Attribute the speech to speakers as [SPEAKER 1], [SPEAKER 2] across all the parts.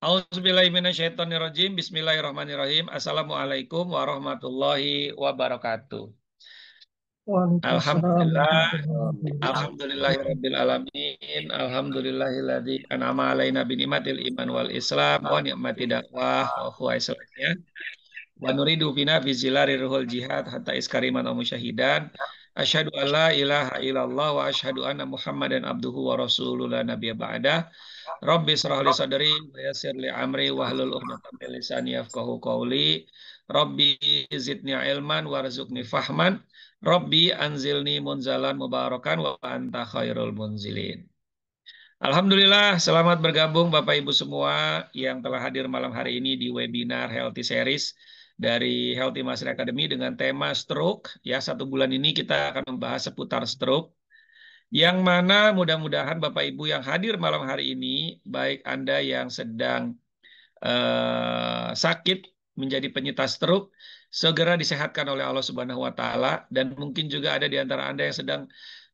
[SPEAKER 1] Auzubillahiminasyaitonirrajim. Bismillahirrahmanirrahim. Assalamualaikum warahmatullahi wabarakatuh.
[SPEAKER 2] Waalaikumsalam
[SPEAKER 1] Alhamdulillah,
[SPEAKER 2] warahmatullahi wabarakatuh.
[SPEAKER 1] alhamdulillahirabbil alamin. Alhamdulillahilladzi an'ama alaina binimatil iman wal islam wa ni'mati dakwah wa huwa islamnya. Wa nuridu fina fi zilari ruhul jihad hatta iskariman wa musyahidan. Asyhadu an la ilaha illallah wa asyhadu anna Muhammadan abduhu wa rasuluhu la nabiyya ba'dah. Rabbi shrah li sadri wa yassir li amri wahlul 'uqdatam min lisani yafqahu qawli. Rabbi zidni ilman warzuqni fahman. Rabbi anzilni munzalan mubarakan wa anta khairul munzilin. Alhamdulillah, selamat bergabung Bapak Ibu semua yang telah hadir malam hari ini di webinar Healthy Series dari Healthy Master Academy dengan tema stroke. Ya, 1 bulan ini kita akan membahas seputar stroke. Yang mana mudah-mudahan Bapak Ibu yang hadir malam hari ini, baik Anda yang sedang sakit menjadi penyintas stroke, segera disehatkan oleh Allah Subhanahu wa taala, dan mungkin juga ada di antara Anda yang sedang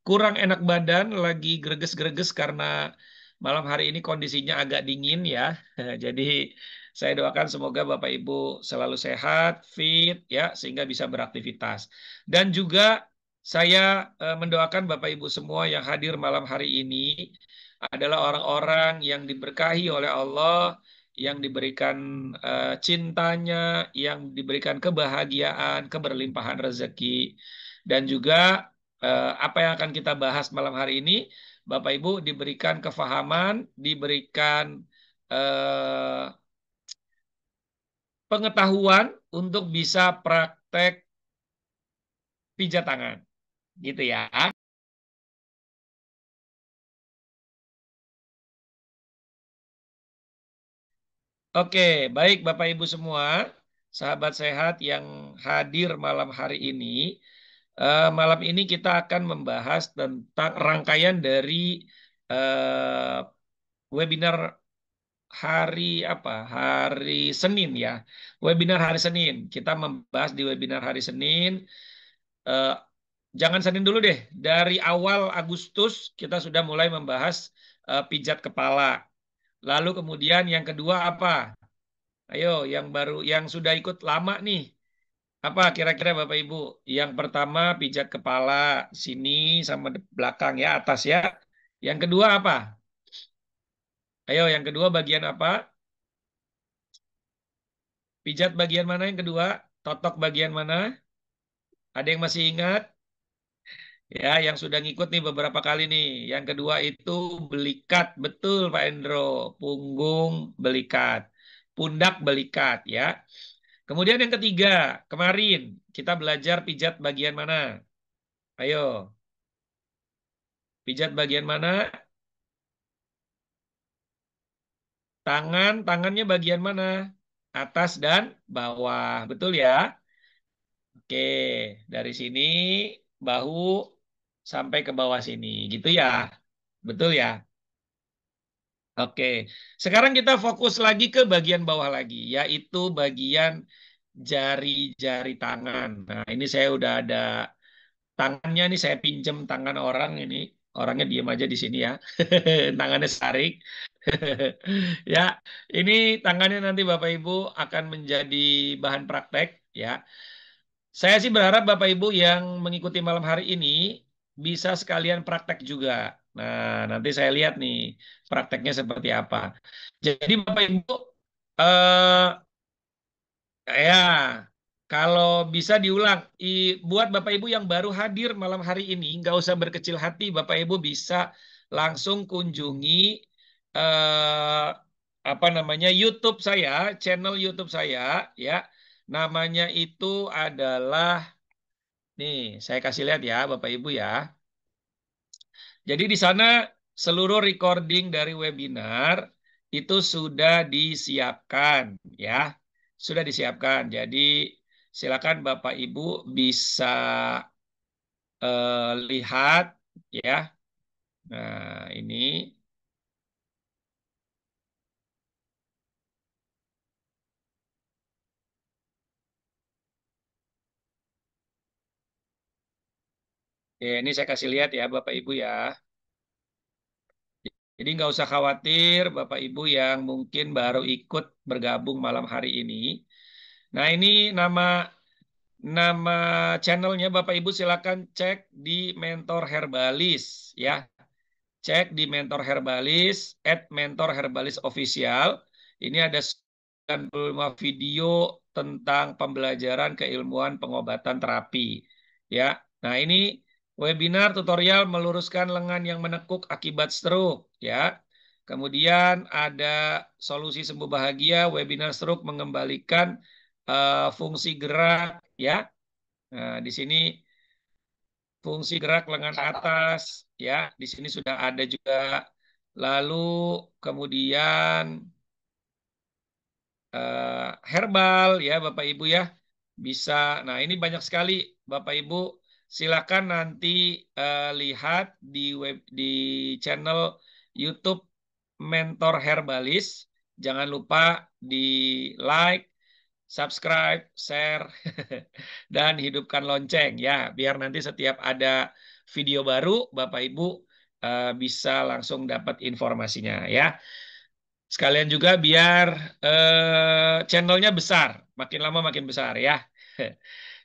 [SPEAKER 1] kurang enak badan, lagi greges-greges karena malam hari ini kondisinya agak dingin ya. Jadi saya doakan semoga Bapak Ibu selalu sehat, fit ya sehingga bisa beraktivitas. Dan juga saya mendoakan Bapak Ibu semua yang hadir malam hari ini adalah orang-orang yang diberkahi oleh Allah, yang diberikan cintanya, yang diberikan kebahagiaan, keberlimpahan rezeki, dan juga apa yang akan kita bahas malam hari ini, Bapak Ibu diberikan kefahaman, diberikan eh, pengetahuan untuk bisa praktek pijat tangan, gitu ya. Oke, baik Bapak Ibu semua, sahabat sehat yang hadir malam hari ini. Malam ini kita akan membahas tentang rangkaian dari eh, webinar hari apa? Hari Senin ya. Webinar hari Senin. Kita membahas di webinar hari Senin. Eh, jangan Senin dulu deh. Dari awal Agustus kita sudah mulai membahas pijat kepala. Lalu kemudian yang kedua apa? Ayo, yang baru, yang sudah ikut lama nih. Apa kira-kira Bapak Ibu? Yang pertama pijat kepala sini sama belakang ya, atas ya. Yang kedua apa? Ayo, yang kedua bagian apa? Pijat bagian mana yang kedua? Totok bagian mana? Ada yang masih ingat? Ya, yang sudah ngikut nih beberapa kali nih. Yang kedua itu belikat, betul Pak Endro. Punggung belikat, pundak belikat ya. Kemudian yang ketiga, kemarin kita belajar pijat bagian mana? Ayo, pijat bagian mana? Tangannya bagian mana? Atas dan bawah. Betul ya? Oke, dari sini bahu sampai ke bawah sini. Gitu ya? Betul ya? Oke. Sekarang kita fokus lagi ke bagian bawah lagi, yaitu bagian jari-jari tangan. Nah, ini saya udah ada tangannya nih, saya pinjem tangan orang ini. Orangnya diam aja di sini ya. Tangannya sarik. Ya, ini tangannya nanti Bapak Ibu akan menjadi bahan praktek ya. Saya sih berharap Bapak Ibu yang mengikuti malam hari ini bisa sekalian praktek juga. Nah, nanti saya lihat nih prakteknya seperti apa. Jadi Bapak Ibu eh ya, kalau bisa diulang, buat Bapak Ibu yang baru hadir malam hari ini, nggak usah berkecil hati, Bapak Ibu bisa langsung kunjungi eh, apa namanya YouTube saya, channel YouTube saya, ya, namanya itu adalah, nih, saya kasih lihat ya, Bapak Ibu ya. Jadi di sana seluruh recording dari webinar itu sudah disiapkan ya. Sudah disiapkan. Jadi silakan Bapak Ibu bisa lihat ya. Nah, ini ya, ini saya kasih lihat ya Bapak Ibu ya. Jadi nggak usah khawatir Bapak Ibu yang mungkin baru ikut bergabung malam hari ini. Nah, ini nama nama channelnya Bapak Ibu silakan cek di Mentor Herbalis ya. Cek di Mentor Herbalis, @Mentor Herbalis Official. Ini ada 95 video tentang pembelajaran keilmuan pengobatan terapi. Ya, nah ini webinar tutorial meluruskan lengan yang menekuk akibat stroke. Ya, kemudian ada solusi sembuh bahagia, webinar stroke mengembalikan fungsi gerak. Ya, nah di sini fungsi gerak lengan atas, ya, di sini sudah ada juga. Lalu kemudian herbal, ya, Bapak Ibu ya, bisa. Nah, ini banyak sekali, Bapak Ibu. Silakan nanti lihat di di channel YouTube Mentor Herbalis. Jangan lupa di like, subscribe, share, dan hidupkan lonceng ya, biar nanti setiap ada video baru Bapak Ibu bisa langsung dapat informasinya ya. Sekalian juga biar channelnya besar, makin lama makin besar ya.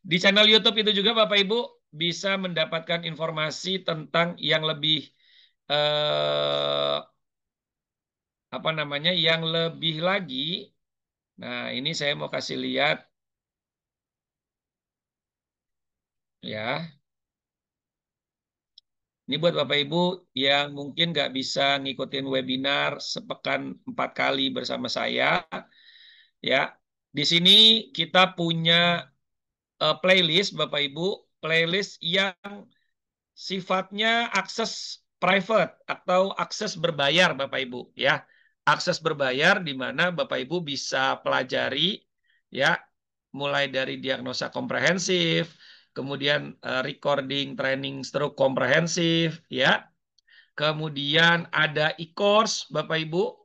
[SPEAKER 1] Di channel YouTube itu juga Bapak Ibu bisa mendapatkan informasi tentang yang lebih apa namanya, yang lebih lagi. Nah, ini saya mau kasih lihat ya. Ini buat Bapak Ibu yang mungkin nggak bisa ngikutin webinar sepekan 4 kali bersama saya, ya. Di sini kita punya playlist, Bapak Ibu, playlist yang sifatnya akses private atau akses berbayar, Bapak Ibu, ya. Akses berbayar di mana Bapak Ibu bisa pelajari, ya, mulai dari diagnosa komprehensif, kemudian recording training stroke komprehensif, ya. Kemudian ada e-course, Bapak Ibu,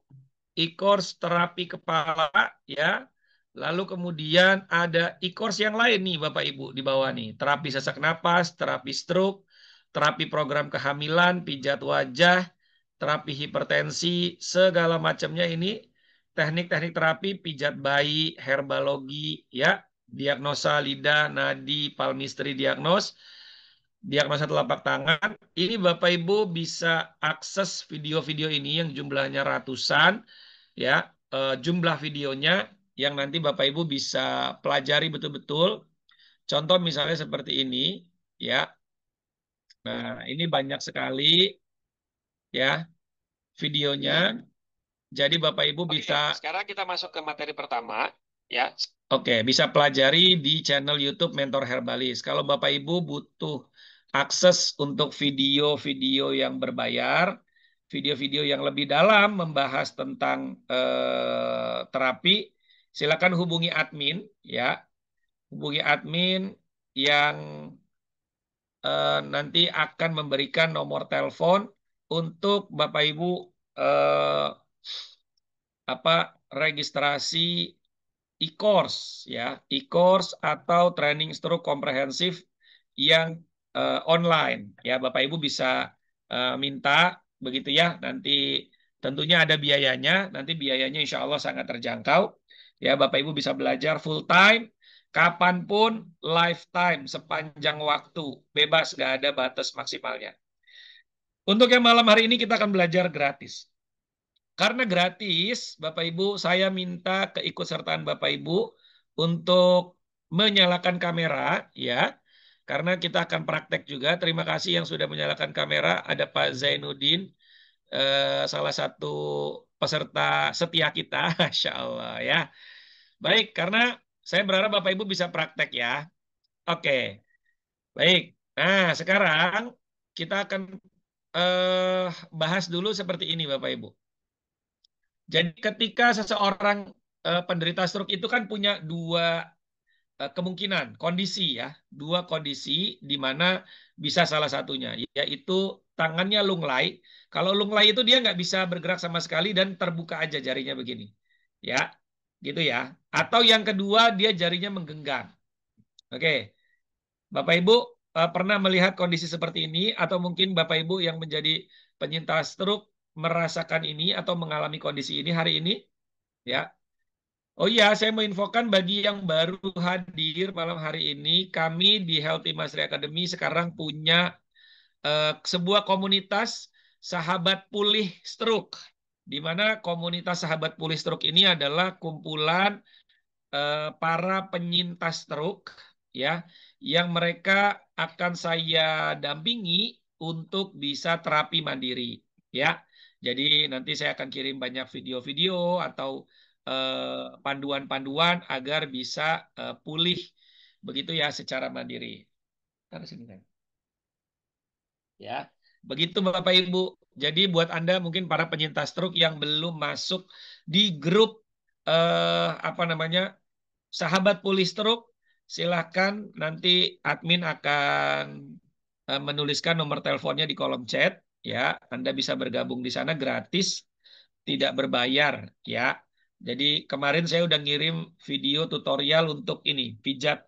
[SPEAKER 1] e-course terapi kepala, ya. Lalu kemudian ada e-course yang lain nih, Bapak Ibu, di bawah nih. Terapi sesak napas, terapi stroke, terapi program kehamilan, pijat wajah, terapi hipertensi, segala macamnya ini. Teknik-teknik terapi, pijat bayi, herbalogi, ya. Diagnosa lidah, nadi, palmistry diagnos, diagnosa telapak tangan. Ini Bapak Ibu bisa akses video-video ini yang jumlahnya ratusan, ya, jumlah videonya yang nanti Bapak Ibu bisa pelajari betul-betul. Contoh misalnya seperti ini, ya. Nah, ini banyak sekali ya videonya. Jadi Bapak Ibu bisa. Sekarang kita masuk ke materi pertama, ya. Oke, bisa pelajari di channel YouTube Mentor Herbalis. Kalau Bapak Ibu butuh akses untuk video-video yang berbayar, video-video yang lebih dalam membahas tentang terapi, silakan hubungi admin, ya. Hubungi admin yang nanti akan memberikan nomor telepon untuk Bapak Ibu apa registrasi e-course, ya, e-course atau training stroke komprehensif yang online, ya. Bapak Ibu bisa minta begitu ya. Nanti tentunya ada biayanya, nanti biayanya insya Allah sangat terjangkau, ya. Bapak Ibu bisa belajar full time kapanpun, lifetime, sepanjang waktu, bebas, nggak ada batas maksimalnya. Untuk yang malam hari ini kita akan belajar gratis. Karena gratis, Bapak Ibu, saya minta keikutsertaan Bapak Ibu untuk menyalakan kamera, ya. Karena kita akan praktek juga. Terima kasih yang sudah menyalakan kamera. Ada Pak Zainuddin, salah satu peserta setia kita, Masya Allah ya. Baik, karena saya berharap Bapak Ibu bisa praktek ya. Oke, baik. Nah, sekarang kita akan bahas dulu seperti ini, Bapak Ibu. Jadi ketika seseorang penderita stroke itu kan punya dua kemungkinan, kondisi ya. Dua kondisi di mana bisa salah satunya, yaitu tangannya lunglai. Kalau lunglai itu dia nggak bisa bergerak sama sekali dan terbuka aja jarinya begini. Ya, gitu ya. Atau yang kedua dia jarinya menggenggam. Oke, Bapak Ibu pernah melihat kondisi seperti ini atau mungkin Bapak Ibu yang menjadi penyintas stroke merasakan ini atau mengalami kondisi ini hari ini? Ya. Oh iya, saya mau infokan bagi yang baru hadir malam hari ini, kami di Healthy Mastery Academy sekarang punya sebuah komunitas sahabat pulih stroke, di mana komunitas sahabat pulih stroke ini adalah kumpulan para penyintas stroke, ya, yang mereka akan saya dampingi untuk bisa terapi mandiri, ya. Jadi nanti saya akan kirim banyak video-video atau panduan-panduan agar bisa pulih begitu ya secara mandiri. Taruh sini, kan. Ya, begitu Bapak Ibu. Jadi buat Anda mungkin para penyintas stroke yang belum masuk di grup apa namanya Sahabat Pulih Stroke, silahkan nanti admin akan menuliskan nomor teleponnya di kolom chat. Ya, Anda bisa bergabung di sana gratis, tidak berbayar. Ya, jadi kemarin saya udah ngirim video tutorial untuk ini pijat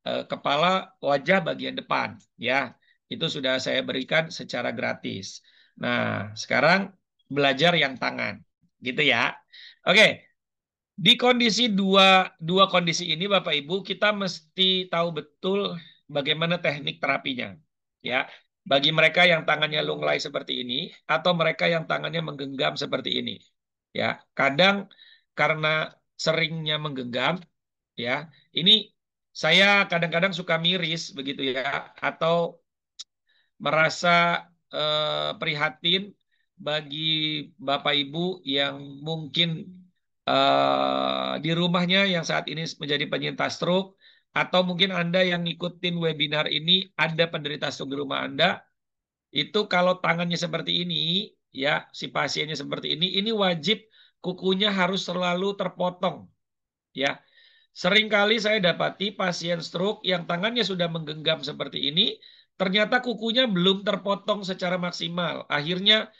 [SPEAKER 1] kepala wajah bagian depan. Ya, itu sudah saya berikan secara gratis. Nah, sekarang belajar yang tangan, gitu ya. Oke, di kondisi dua kondisi ini, Bapak Ibu, kita mesti tahu betul bagaimana teknik terapinya. Ya, bagi mereka yang tangannya lunglai seperti ini, atau mereka yang tangannya menggenggam seperti ini. Ya, kadang karena seringnya menggenggam, ya, ini saya kadang-kadang suka miris begitu ya, atau merasa prihatin bagi Bapak Ibu yang mungkin di rumahnya yang saat ini menjadi penyintas stroke, atau mungkin Anda yang ngikutin webinar ini ada penderita stroke di rumah Anda, itu kalau tangannya seperti ini, ya si pasiennya seperti ini wajib kukunya harus selalu terpotong, ya. Seringkali saya dapati pasien stroke yang tangannya sudah menggenggam seperti ini, ternyata kukunya belum terpotong secara maksimal. Akhirnya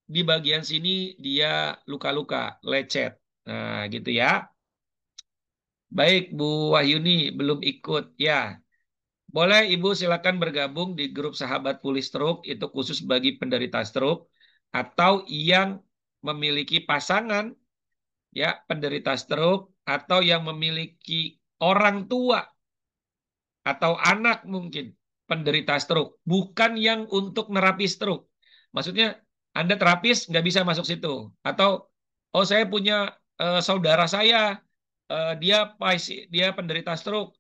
[SPEAKER 1] di bagian sini dia luka-luka, lecet. Nah, gitu ya. Baik, Bu Wahyuni belum ikut. Ya, boleh Ibu silakan bergabung di grup Sahabat Pulih Stroke, itu khusus bagi penderita stroke atau yang memiliki pasangan ya penderita stroke atau yang memiliki orang tua atau anak mungkin penderita stroke, bukan yang untuk nerapi stroke. Maksudnya Anda terapis nggak bisa masuk situ. Atau, oh saya punya saudara saya, dia penderita stroke,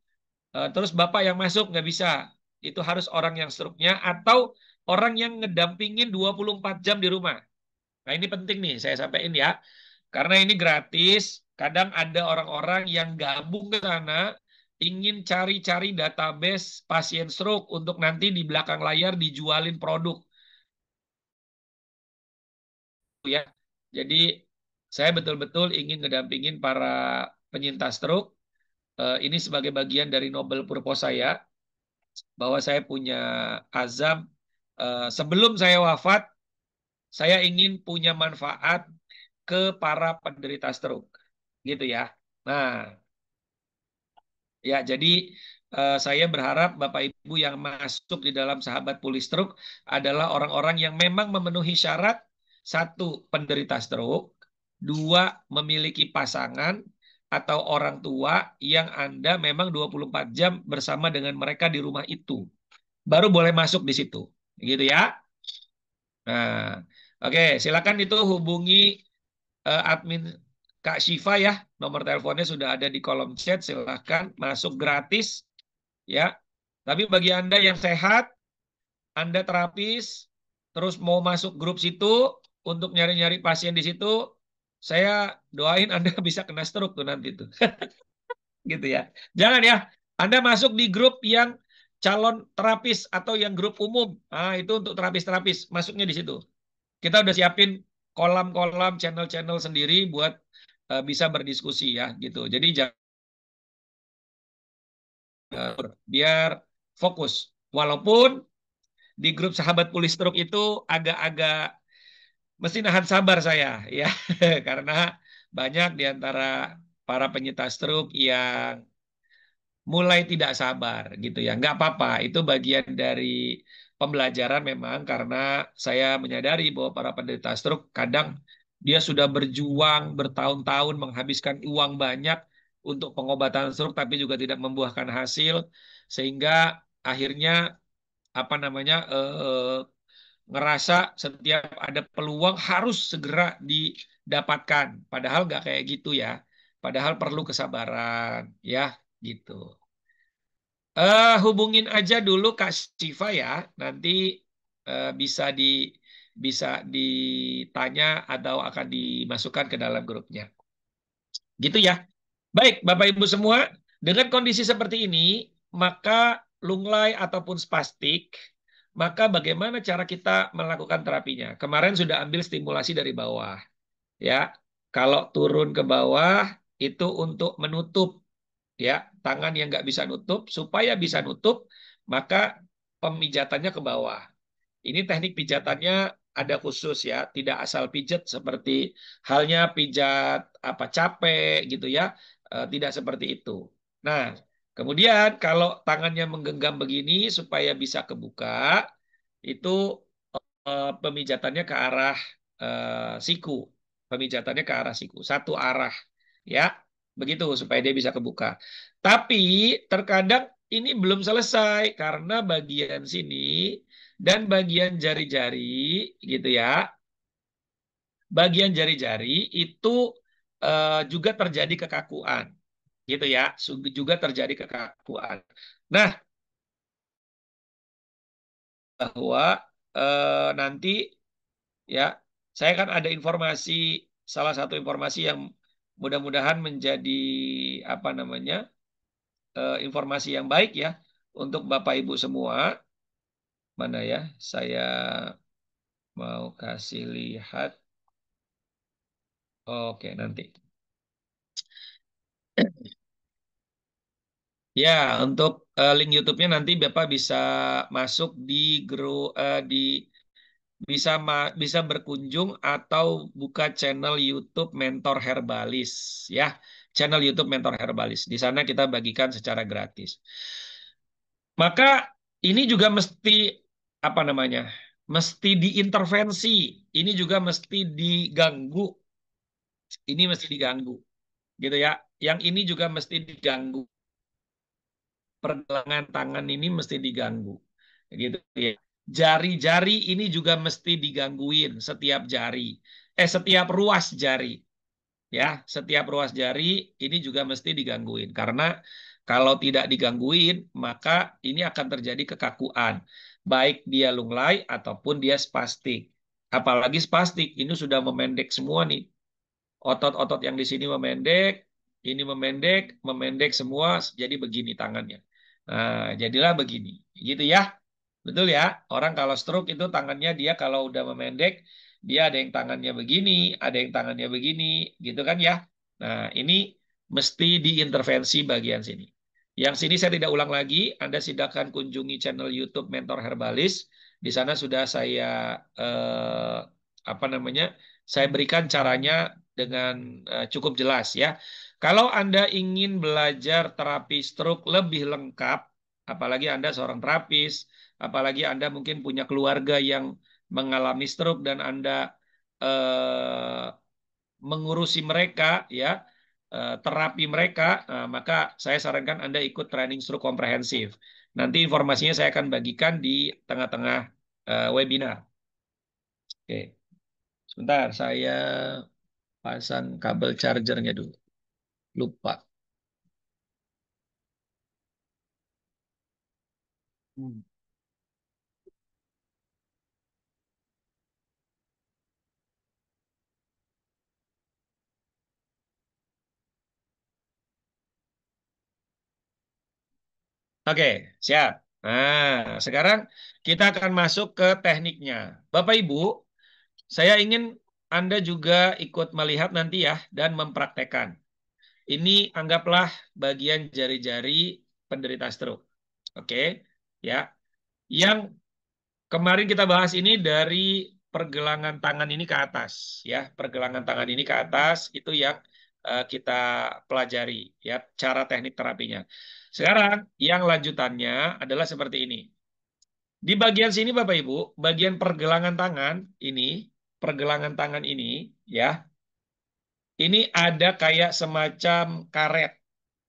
[SPEAKER 1] terus Bapak yang masuk nggak bisa. Itu harus orang yang stroke-nya atau orang yang ngedampingin 24 jam di rumah. Nah ini penting nih saya sampaikan ya. Karena ini gratis, kadang ada orang-orang yang gabung ke sana, ingin cari-cari database pasien stroke untuk nanti di belakang layar dijualin produk. Ya, jadi saya betul-betul ingin ngedampingin para penyintas stroke. Ini sebagai bagian dari noble purpose saya, bahwa saya punya azam sebelum saya wafat, saya ingin punya manfaat ke para penderita stroke, gitu ya. Nah, ya, jadi saya berharap Bapak Ibu yang masuk di dalam Sahabat Pulih Stroke adalah orang-orang yang memang memenuhi syarat: satu, penderita stroke; dua, memiliki pasangan atau orang tua yang Anda memang 24 jam bersama dengan mereka di rumah itu. Baru boleh masuk di situ. Gitu ya. Nah, oke, silakan itu hubungi admin Kak Syifa ya. Nomor teleponnya sudah ada di kolom chat. Silakan masuk gratis ya. Tapi bagi Anda yang sehat, Anda terapis, terus mau masuk grup situ untuk nyari-nyari pasien di situ, saya doain Anda bisa kena stroke tuh nanti tuh. Gitu ya. Jangan ya. Anda masuk di grup yang calon terapis atau yang grup umum. Ah, itu untuk terapis-terapis, masuknya di situ. Kita udah siapin kolam-kolam, channel-channel sendiri buat bisa berdiskusi ya gitu. Jadi jangan biar fokus. Walaupun di grup Sahabat Pulih Stroke itu agak-agak mesti nahan sabar saya ya, karena banyak di antara para penyintas stroke yang mulai tidak sabar gitu ya. Nggak apa-apa, itu bagian dari pembelajaran memang karena saya menyadari bahwa para penderita stroke kadang dia sudah berjuang bertahun-tahun menghabiskan uang banyak untuk pengobatan stroke tapi juga tidak membuahkan hasil sehingga akhirnya apa namanya ngerasa setiap ada peluang harus segera didapatkan. Padahal nggak kayak gitu ya. Padahal perlu kesabaran ya gitu. Hubungin aja dulu Kak Siva ya. Nanti bisa bisa ditanya atau akan dimasukkan ke dalam grupnya. Gitu ya. Baik, Bapak Ibu semua, dengan kondisi seperti ini, maka lunglai ataupun spastik, maka bagaimana cara kita melakukan terapinya? Kemarin sudah ambil stimulasi dari bawah, ya. Kalau turun ke bawah itu untuk menutup, ya, tangan yang nggak bisa nutup, supaya bisa nutup, maka pemijatannya ke bawah. Ini teknik pijatannya ada khusus ya, tidak asal pijat seperti halnya pijat apa capek gitu ya, tidak seperti itu. Nah, kemudian kalau tangannya menggenggam begini supaya bisa kebuka, itu pemijatannya ke arah siku, pemijatannya ke arah siku, satu arah ya, begitu supaya dia bisa kebuka. Tapi terkadang ini belum selesai karena bagian sini dan bagian jari-jari gitu ya. Bagian jari-jari itu juga terjadi kekakuan gitu ya. Juga terjadi kekakuan. Nah, bahwa nanti ya saya kan ada informasi salah satu informasi yang mudah-mudahan menjadi apa namanya? Informasi yang baik ya untuk Bapak Ibu semua. Mana ya? Saya mau kasih lihat. Oke, nanti. Ya, untuk link YouTube-nya nanti Bapak bisa masuk di di bisa berkunjung atau buka channel YouTube Mentor Herbalis ya. Channel YouTube Mentor Herbalis. Di sana kita bagikan secara gratis. Maka ini juga mesti apa namanya? Mesti diintervensi. Ini juga mesti diganggu. Ini mesti diganggu, gitu ya. Yang ini juga mesti diganggu. Pergelangan tangan ini mesti diganggu, gitu ya. Jari-jari ini juga mesti digangguin setiap jari, setiap ruas jari, ya. Setiap ruas jari ini juga mesti digangguin karena kalau tidak digangguin maka ini akan terjadi kekakuan, baik dia lunglai ataupun dia spastik. Apalagi spastik ini sudah memendek semua nih. Otot-otot yang di sini memendek, ini memendek, memendek semua, jadi begini tangannya. Nah, jadilah begini. Gitu ya. Betul ya. Orang kalau stroke itu tangannya dia kalau udah memendek, dia ada yang tangannya begini, ada yang tangannya begini, gitu kan ya. Nah, ini mesti diintervensi bagian sini. Yang sini saya tidak ulang lagi, Anda silakan kunjungi channel YouTube Mentor Herbalis. Di sana sudah saya apa namanya? Saya berikan caranya dengan cukup jelas ya. Kalau Anda ingin belajar terapi stroke lebih lengkap, apalagi Anda seorang terapis, apalagi Anda mungkin punya keluarga yang mengalami stroke dan Anda eh, mengurusi mereka ya, terapi mereka, maka saya sarankan Anda ikut training stroke komprehensif. Nanti informasinya saya akan bagikan di tengah-tengah webinar. Oke, sebentar saya pasang kabel chargernya dulu. Lupa. Hmm. Oke, siap. Nah, sekarang kita akan masuk ke tekniknya. Bapak Ibu, saya ingin Anda juga ikut melihat nanti ya dan mempraktekkan. Ini anggaplah bagian jari-jari penderita stroke. Oke, ya. Yang kemarin kita bahas ini dari pergelangan tangan ini ke atas, ya. Pergelangan tangan ini ke atas itu yang kita pelajari, ya, cara teknik terapinya. Sekarang yang lanjutannya adalah seperti ini. Di bagian sini Bapak Ibu, bagian pergelangan tangan ini ya, ini ada kayak semacam karet.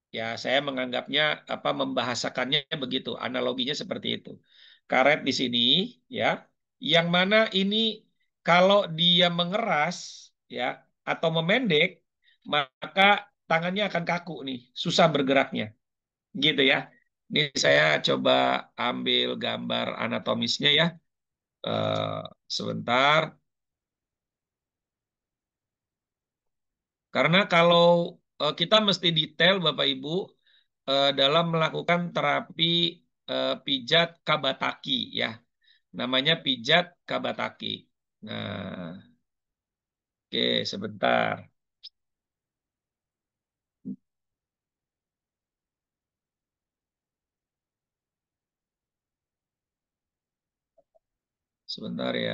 [SPEAKER 1] Ya, saya menganggapnya apa membahasakannya begitu, analoginya seperti itu. Karet di sini ya, yang mana ini kalau dia mengeras ya atau memendek, maka tangannya akan kaku nih, susah bergeraknya, gitu ya. Ini saya coba ambil gambar anatomisnya ya. Eh, Sebentar. Karena kalau kita mesti detail Bapak Ibu dalam melakukan terapi pijat Kabataki ya. Namanya pijat Kabataki. Nah, oke sebentar. Sebentar ya.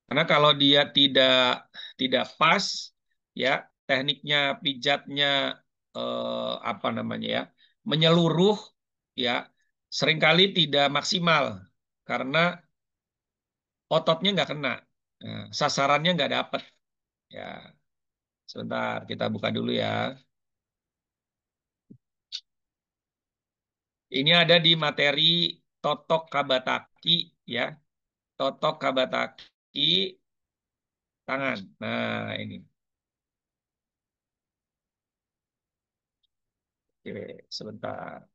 [SPEAKER 1] Karena kalau dia tidak pas ya, tekniknya pijatnya apa namanya ya, menyeluruh ya, seringkali tidak maksimal karena ototnya nggak kena. Nah, sasarannya nggak dapet. Ya, sebentar kita buka dulu ya. Ini ada di materi Totok Kabataki ya. Totok Kabataki tangan. Nah, ini. Oke, sebentar.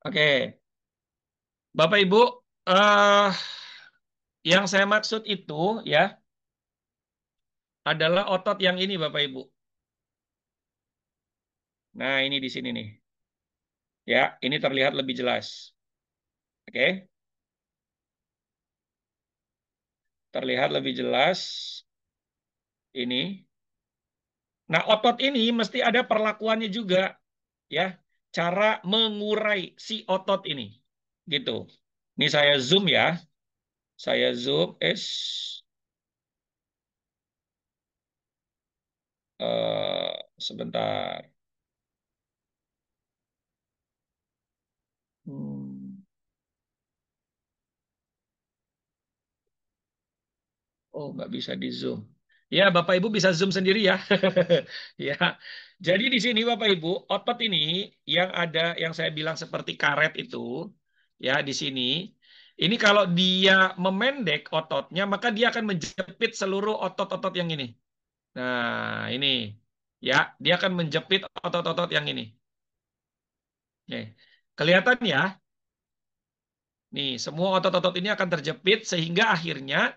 [SPEAKER 1] Oke, Bapak Ibu, eh yang saya maksud itu ya adalah otot yang ini Bapak Ibu. Nah, ini di sini nih. Ya, ini terlihat lebih jelas. Oke, terlihat lebih jelas ini. Nah, otot ini mesti ada perlakuannya juga, ya. Cara mengurai si otot ini, gitu. Ini saya zoom ya, saya zoom, sebentar. Hmm. Oh, nggak bisa di zoom. Ya, Bapak Ibu bisa zoom sendiri ya. Ya. Jadi di sini Bapak Ibu, otot ini yang ada yang saya bilang seperti karet itu, ya di sini. Ini kalau dia memendek ototnya, maka dia akan menjepit seluruh otot-otot yang ini. Nah, ini ya, dia akan menjepit otot-otot yang ini. Nih, kelihatan ya? Nih, semua otot-otot ini akan terjepit sehingga akhirnya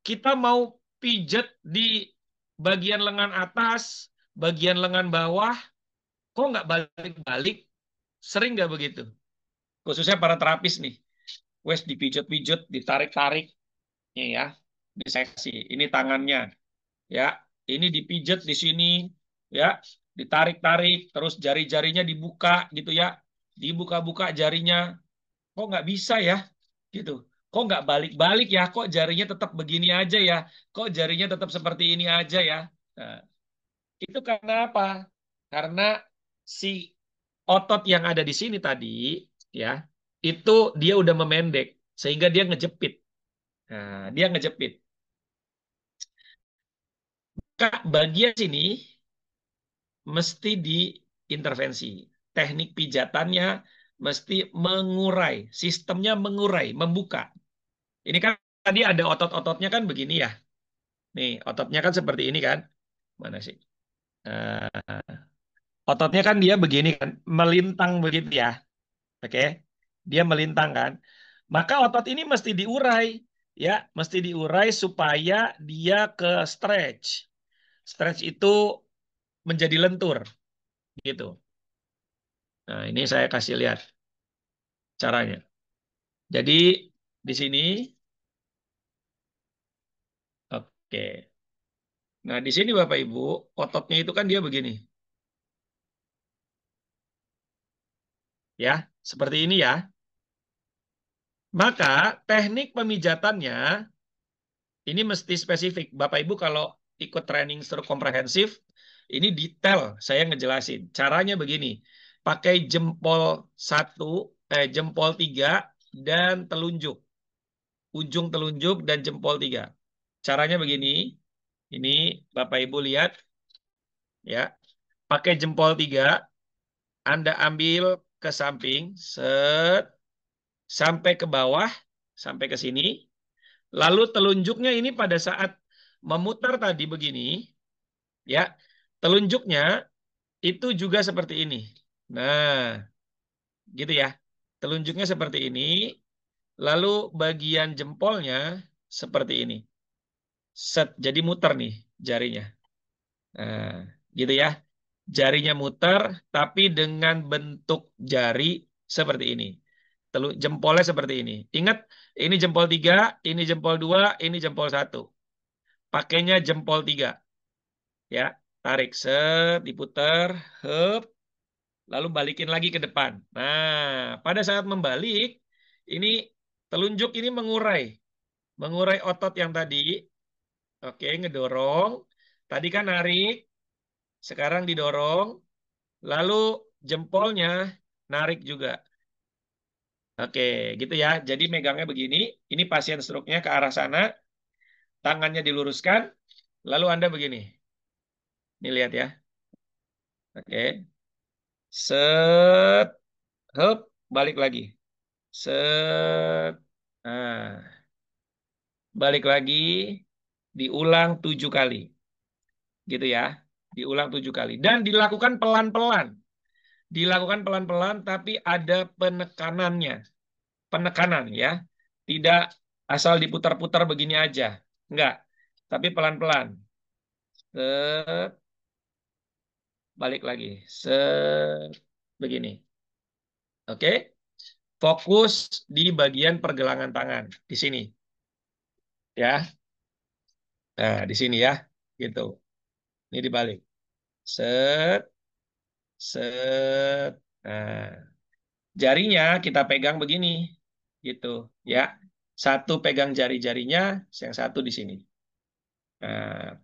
[SPEAKER 1] kita mau pijet di bagian lengan atas, bagian lengan bawah, kok nggak balik-balik? Sering nggak begitu? Khususnya para terapis nih. Wes dipijet-pijet, ditarik-tarik, nih ya. Ini saya kasih, ini tangannya, ya. Ini dipijet di sini, ya. Ditarik-tarik, terus jari-jarinya dibuka gitu ya. Dibuka-buka jarinya, kok nggak bisa ya? Gitu. Kok nggak balik-balik ya? Kok jarinya tetap begini aja ya? Kok jarinya tetap seperti ini aja ya? Nah, itu karena apa? Karena si otot yang ada di sini tadi, ya, itu dia udah memendek sehingga dia ngejepit. Nah, dia ngejepit. Kak, bagian sini mesti diintervensi. Teknik pijatannya mesti mengurai, sistemnya mengurai, membuka. Ini kan tadi ada otot-ototnya kan begini ya. Nih, ototnya kan seperti ini kan. Mana sih? Nah, ototnya kan dia begini kan, melintang begitu ya. Oke. Dia melintang kan. Maka otot ini mesti diurai, ya, mesti diurai supaya dia ke stretch. Stretch itu menjadi lentur gitu. Nah, ini saya kasih lihat caranya. Jadi di sini Oke. Nah, di sini Bapak Ibu, ototnya itu kan dia begini. Ya, seperti ini ya. Maka teknik pemijatannya ini mesti spesifik. Bapak Ibu kalau ikut training stroke komprehensif, ini detail saya ngejelasin. Caranya begini, pakai jempol satu, jempol tiga dan telunjuk, ujung telunjuk dan jempol tiga. Caranya begini, ini Bapak Ibu lihat ya, pakai jempol tiga, Anda ambil ke samping, set, sampai ke bawah, sampai ke sini. Lalu telunjuknya ini pada saat memutar tadi begini, ya, telunjuknya itu juga seperti ini. Nah, gitu ya. Telunjuknya seperti ini, lalu bagian jempolnya seperti ini. Set, jadi muter nih jarinya. Nah, gitu ya. Jarinya muter, tapi dengan bentuk jari seperti ini. Jempolnya seperti ini. Ingat, ini jempol tiga, ini jempol dua, ini jempol satu. Pakainya jempol tiga. Ya, tarik, set, diputer, hep, lalu balikin lagi ke depan. Nah, pada saat membalik, ini telunjuk ini mengurai otot yang tadi. Oke, ngedorong. Tadi kan narik, sekarang didorong. Lalu jempolnya narik juga. Oke, gitu ya. Jadi megangnya begini. Ini pasien stroke-nya ke arah sana. Tangannya diluruskan. Lalu Anda begini. Ini lihat ya. Oke. Set. Hup. Balik lagi. Set. Nah, balik lagi. Diulang 7 kali. Gitu ya. Diulang 7 kali. Dan dilakukan pelan-pelan. Dilakukan pelan-pelan, tapi ada penekanannya. Penekanan ya. Tidak asal diputar-putar begini aja. Enggak. Tapi pelan-pelan. Set, balik lagi. Set, begini. Oke. Fokus di bagian pergelangan tangan. Di sini. Ya. Nah, di sini ya. Gitu. Ini dibalik. Set, set. Nah, jarinya kita pegang begini. Gitu. Ya. Satu pegang jari-jarinya, yang satu di sini. Nah,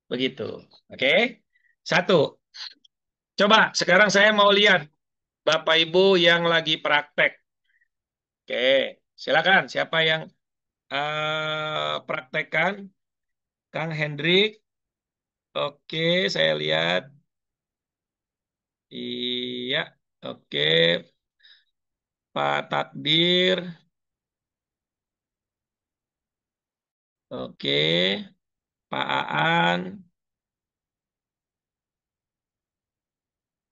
[SPEAKER 1] begitu. Oke. Satu. Coba sekarang saya mau lihat Bapak Ibu yang lagi praktek. Oke. Silakan. Siapa yang praktekkan? Kang Hendrik. Oke, saya lihat. Iya. Oke. Pak Takdir. Oke. Pak Aan.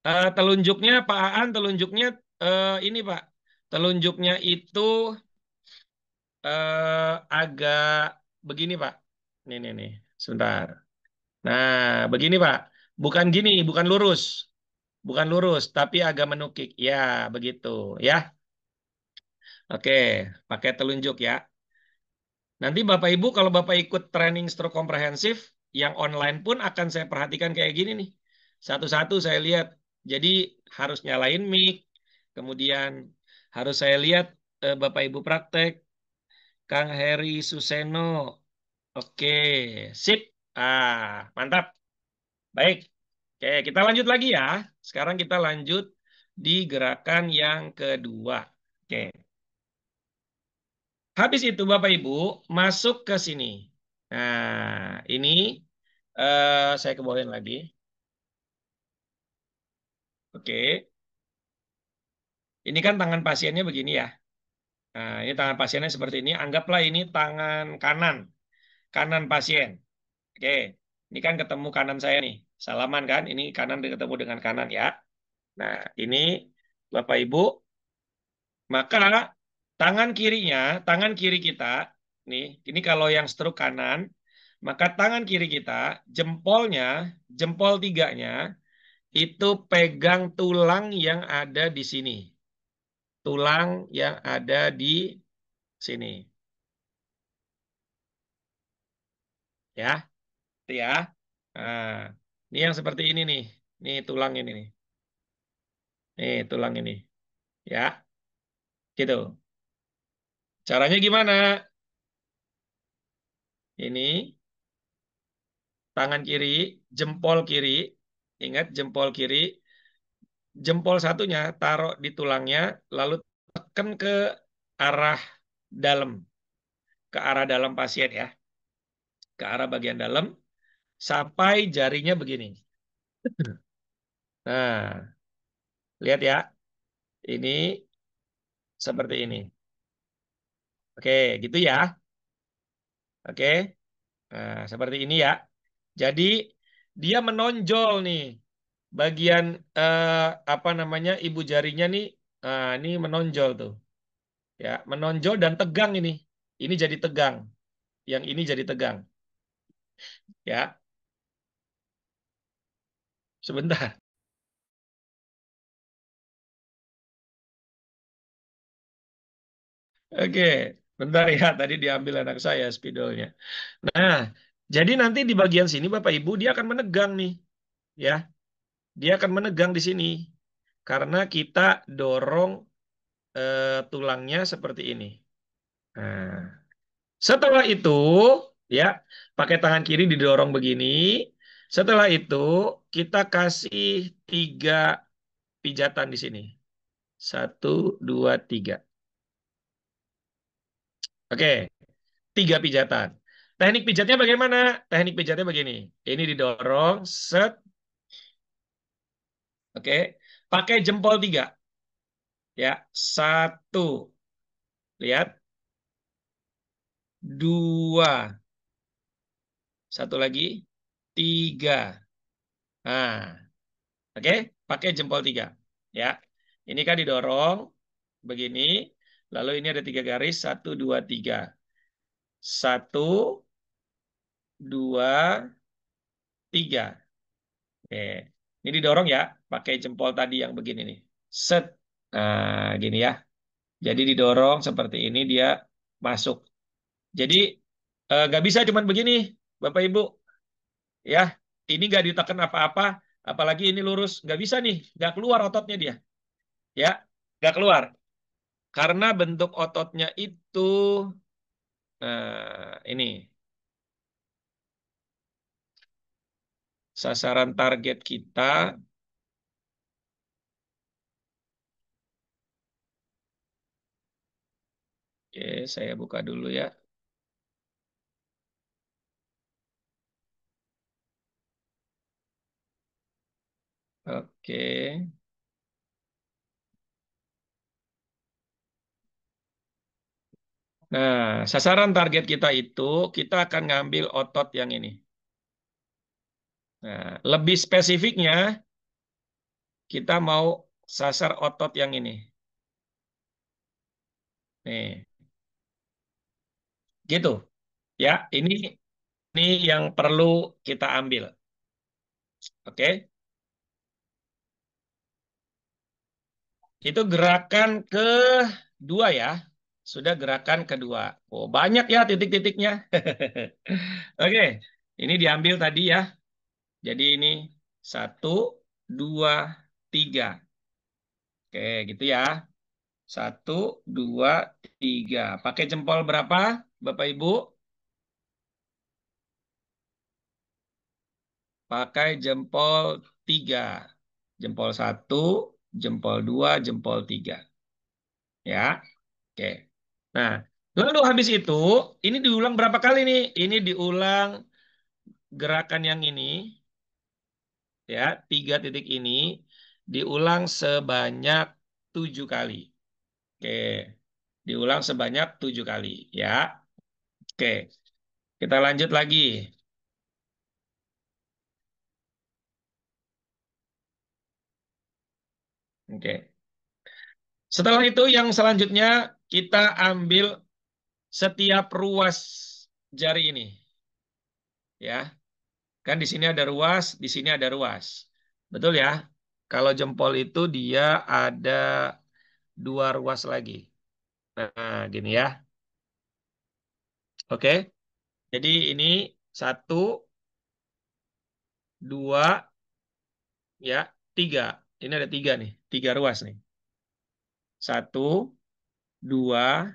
[SPEAKER 1] Telunjuknya Pak Aan, telunjuknya ini Pak. Telunjuknya itu agak begini Pak. Nih. Sebentar. Nah, begini Pak. Bukan gini, bukan lurus. Bukan lurus, tapi agak menukik. Ya, begitu. Ya, oke. Pakai telunjuk ya. Nanti Bapak Ibu, kalau Bapak ikut training stroke komprehensif, yang online pun akan saya perhatikan kayak gini nih. Satu-satu saya lihat. Jadi harus nyalain mic. Kemudian harus saya lihat Bapak Ibu praktek. Kang Heri Suseno. Oke, sip. Mantap. Baik. Oke, kita lanjut lagi ya. Sekarang kita lanjut di gerakan yang kedua. Oke. Habis itu Bapak Ibu masuk ke sini. Nah, ini saya ke bawahin lagi. Oke. Ini kan tangan pasiennya begini ya. Nah, ini tangan pasiennya seperti ini. Anggaplah ini tangan kanan. Kanan pasien. Oke. Ini kan ketemu kanan saya nih. Salaman kan? Ini kanan ketemu dengan kanan ya. Nah, ini Bapak Ibu. Maka tangan kiri kita, nih, ini kalau yang stroke kanan, maka tangan kiri kita, jempolnya, jempol tiganya, itu pegang tulang yang ada di sini. Tulang yang ada di sini. Ya, itu ya. Nah, ini yang seperti ini nih. Nih tulang ini nih. Nih tulang ini. Ya, gitu. Caranya gimana? Ini tangan kiri, jempol kiri. Ingat jempol kiri, jempol satunya taruh di tulangnya, lalu tekan ke arah dalam, ke arah dalam pasien ya, ke arah bagian dalam, sampai jarinya begini. Nah, lihat ya, ini seperti ini. Oke, gitu ya. Oke, nah, seperti ini ya. Jadi dia menonjol nih, bagian eh, apa namanya ibu jarinya nih, ini menonjol tuh, ya, menonjol dan tegang ini. Ini jadi tegang, yang ini jadi tegang, ya. Sebentar. Oke, bentar ya. Tadi diambil anak saya spidolnya. Nah, jadi nanti di bagian sini Bapak Ibu dia akan menegang nih, ya. Dia akan menegang di sini karena kita dorong tulangnya seperti ini. Nah, setelah itu, ya, pakai tangan kiri didorong begini. Setelah itu kita kasih 3 pijatan di sini. 1, 2, 3. Oke, 3 pijatan. Teknik pijatnya bagaimana? Teknik pijatnya begini. Ini didorong, set, oke. Pakai jempol 3. Ya, 1, lihat. 2, satu lagi. 3. Nah, oke. Pakai jempol 3. Ya, ini kan didorong, begini. Lalu ini ada 3 garis, 1, 2, 3. 1, 2, 3. Oke. Ini didorong ya, pakai jempol tadi yang begini nih. Set. Nah, gini ya. Jadi didorong seperti ini dia masuk. Jadi nggak bisa cuman begini, Bapak Ibu. Ya, ini nggak ditekan apa-apa, apalagi ini lurus, nggak bisa nih, nggak keluar ototnya dia. Ya, nggak keluar. Karena bentuk ototnya itu, ini sasaran target kita. Oke, saya buka dulu ya. Oke. Nah, sasaran target kita itu kita akan ngambil otot yang ini. Nah, lebih spesifiknya kita mau sasar otot yang ini. Nih, gitu. Ya, ini yang perlu kita ambil. Oke. Itu gerakan kedua ya. Sudah gerakan kedua. Oh, banyak ya titik-titiknya. Oke, ini diambil tadi ya. Jadi ini 1, 2, 3. Oke, gitu ya. 1, 2, 3. Pakai jempol berapa, Bapak Ibu? Pakai jempol 3. Jempol 1, jempol 2, jempol 3. Ya, oke. Nah, lalu habis itu, ini diulang berapa kali nih? Ini diulang gerakan yang ini, ya, 3 titik ini diulang sebanyak 7 kali. Oke, diulang sebanyak 7 kali, ya. Oke, kita lanjut lagi. Oke. Setelah itu yang selanjutnya kita ambil setiap ruas jari ini, ya. Kan di sini ada ruas, di sini ada ruas. Betul ya? Kalau jempol itu dia ada 2 ruas lagi. Nah, gini ya. Oke. Jadi ini 1, 2, ya, 3. Ini ada 3 nih, 3 ruas nih. 1, 2,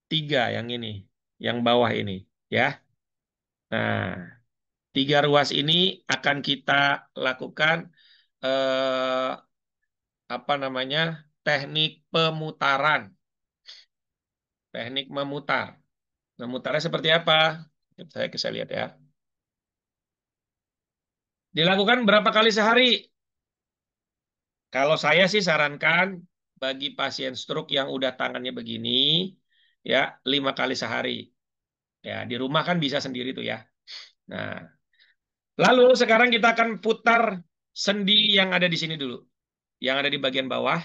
[SPEAKER 1] 3 yang ini, yang bawah ini, ya. Nah, 3 ruas ini akan kita lakukan eh, apa namanya? Teknik pemutaran. Teknik memutar. Memutarnya seperti apa? Saya lihat ya. Dilakukan berapa kali sehari? Kalau saya sih sarankan bagi pasien stroke yang udah tangannya begini, ya 5 kali sehari. Ya di rumah kan bisa sendiri tuh ya. Nah, lalu sekarang kita akan putar sendi yang ada di sini dulu, yang ada di bagian bawah.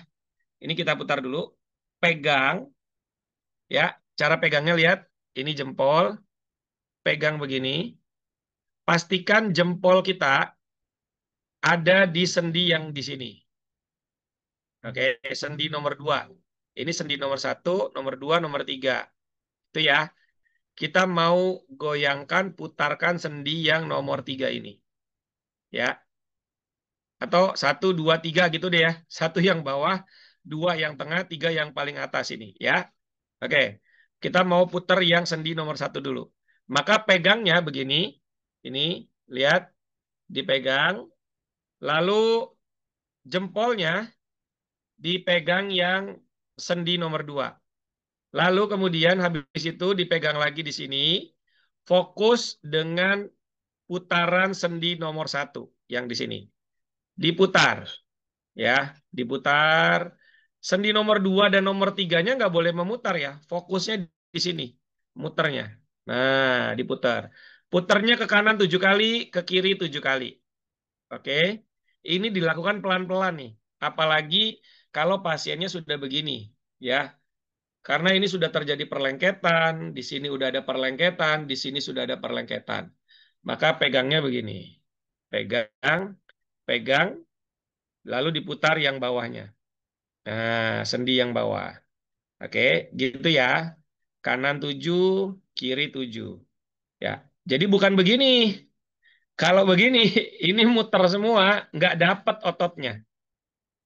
[SPEAKER 1] Ini kita putar dulu. Pegang, ya. Cara pegangnya lihat. Ini jempol, pegang begini. Pastikan jempol kita ada di sendi yang di sini. Oke, sendi nomor 2. Ini sendi nomor 1, nomor 2, nomor 3. Itu ya. Kita mau goyangkan, putarkan sendi yang nomor 3 ini. Ya. Atau 1, 2, 3 gitu deh ya. 1 yang bawah, 2 yang tengah, 3 yang paling atas ini. Ya. Oke. Kita mau putar yang sendi nomor 1 dulu. Maka pegangnya begini. Ini, lihat. Dipegang. Lalu jempolnya dipegang yang sendi nomor 2. Lalu kemudian habis itu dipegang lagi di sini, fokus dengan putaran sendi nomor 1 yang di sini. Diputar, ya, diputar. Sendi nomor 2 dan nomor 3-nya nggak boleh memutar ya, fokusnya di sini, muternya. Nah, diputar. Putarnya ke kanan 7 kali, ke kiri 7 kali. Oke, ini dilakukan pelan-pelan nih. Apalagi kalau pasiennya sudah begini, ya. Karena ini sudah terjadi perlengketan, di sini udah ada perlengketan, di sini sudah ada perlengketan. Maka pegangnya begini. Pegang, pegang, lalu diputar yang bawahnya. Nah, sendi yang bawah. Oke, gitu ya. Kanan 7, kiri 7. Ya. Jadi bukan begini. Kalau begini, ini muter semua, nggak dapat ototnya.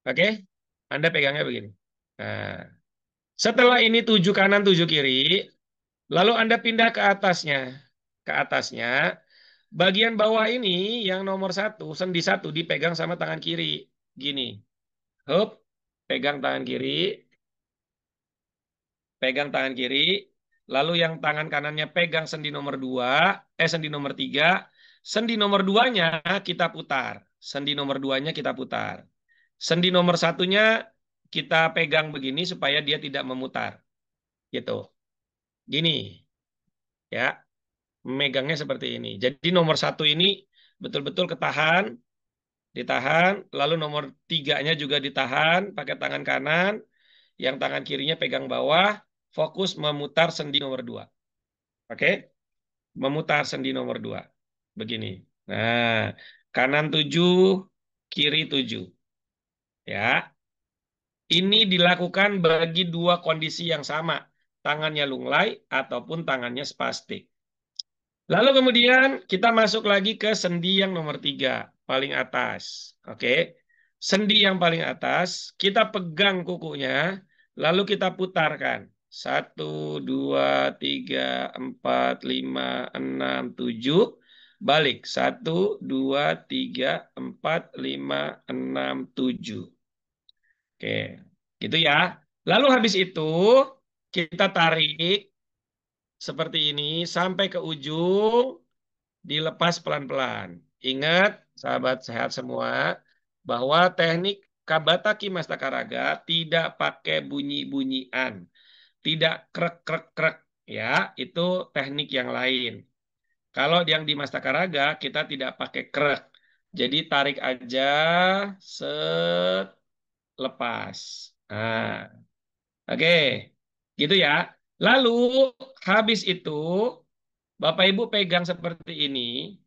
[SPEAKER 1] Oke? Anda pegangnya begini. Nah, setelah ini 7 kanan, 7 kiri, lalu Anda pindah ke atasnya. Ke atasnya, bagian bawah ini yang nomor 1, sendi 1 dipegang sama tangan kiri. Gini. Hup, pegang tangan kiri, pegang tangan kiri, lalu yang tangan kanannya pegang sendi nomor 2, sendi nomor 3, sendi nomor 2-nya kita putar. Sendi nomor 2-nya kita putar. Sendi nomor 1-nya kita pegang begini supaya dia tidak memutar. Gitu. Gini, ya. Megangnya seperti ini. Jadi nomor 1 ini betul-betul ketahan, ditahan, lalu nomor 3-nya juga ditahan pakai tangan kanan, yang tangan kirinya pegang bawah, fokus memutar sendi nomor 2. Oke? Memutar sendi nomor 2. Begini. Nah, kanan 7, kiri 7. Ya. Ini dilakukan bagi 2 kondisi yang sama. Tangannya lunglai ataupun tangannya spastik. Lalu kemudian kita masuk lagi ke sendi yang nomor 3, paling atas. Oke. Sendi yang paling atas, kita pegang kukunya, lalu kita putarkan. 1, 2, 3, 4, 5, 6, 7. Balik. 1, 2, 3, 4, 5, 6, 7. Oke. Gitu ya. Lalu habis itu, kita tarik seperti ini sampai ke ujung. Dilepas pelan-pelan. Ingat, sahabat sehat semua, bahwa teknik Kabataki Mastakaraga tidak pakai bunyi-bunyian. Tidak krek-krek-krek. Ya, itu teknik yang lain. Kalau yang di Mastakaraga, kita tidak pakai krek. Jadi tarik aja, set, lepas. Nah, oke. Gitu ya. Lalu, habis itu, Bapak Ibu pegang seperti ini,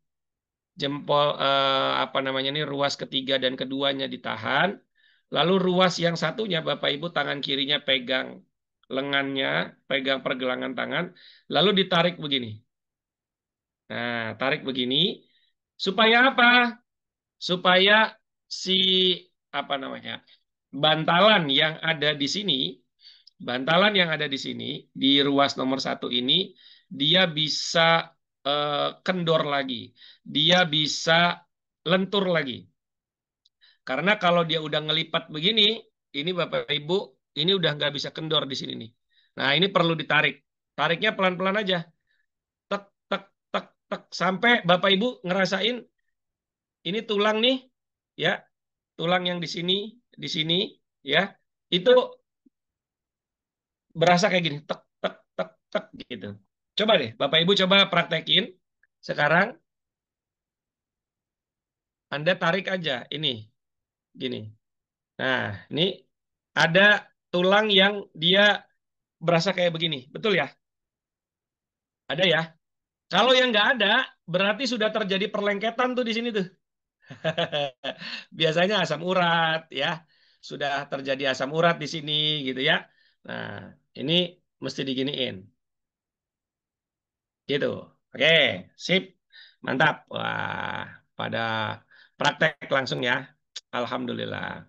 [SPEAKER 1] jempol apa namanya ini ruas ketiga dan keduanya ditahan, lalu ruas yang satunya Bapak Ibu tangan kirinya pegang lengannya, pegang pergelangan tangan, lalu ditarik begini. Nah, tarik begini. Supaya apa? Supaya si apa namanya? Bantalan yang ada di sini, bantalan yang ada di sini di ruas nomor satu ini dia bisa kendor lagi, dia bisa lentur lagi. Karena kalau dia udah ngelipat begini, ini Bapak Ibu, ini udah nggak bisa kendor di sini nih. Nah, ini perlu ditarik. Tariknya pelan-pelan aja. Tek, tek, tek, tek. Sampai Bapak Ibu ngerasain ini tulang nih, ya, tulang yang di sini, ya, itu berasa kayak gini, tek, tek, tek, tek, gitu. Coba deh, Bapak Ibu coba praktekin. Sekarang Anda tarik aja ini, gini. Nah, ini ada tulang yang dia berasa kayak begini. Betul ya? Ada ya? Kalau yang nggak ada, berarti sudah terjadi perlengketan tuh di sini tuh. Biasanya asam urat ya. Sudah terjadi asam urat di sini gitu ya. Nah, ini mesti diginiin. Gitu. Oke, sip. Mantap. Wah, pada praktek langsung ya. Alhamdulillah.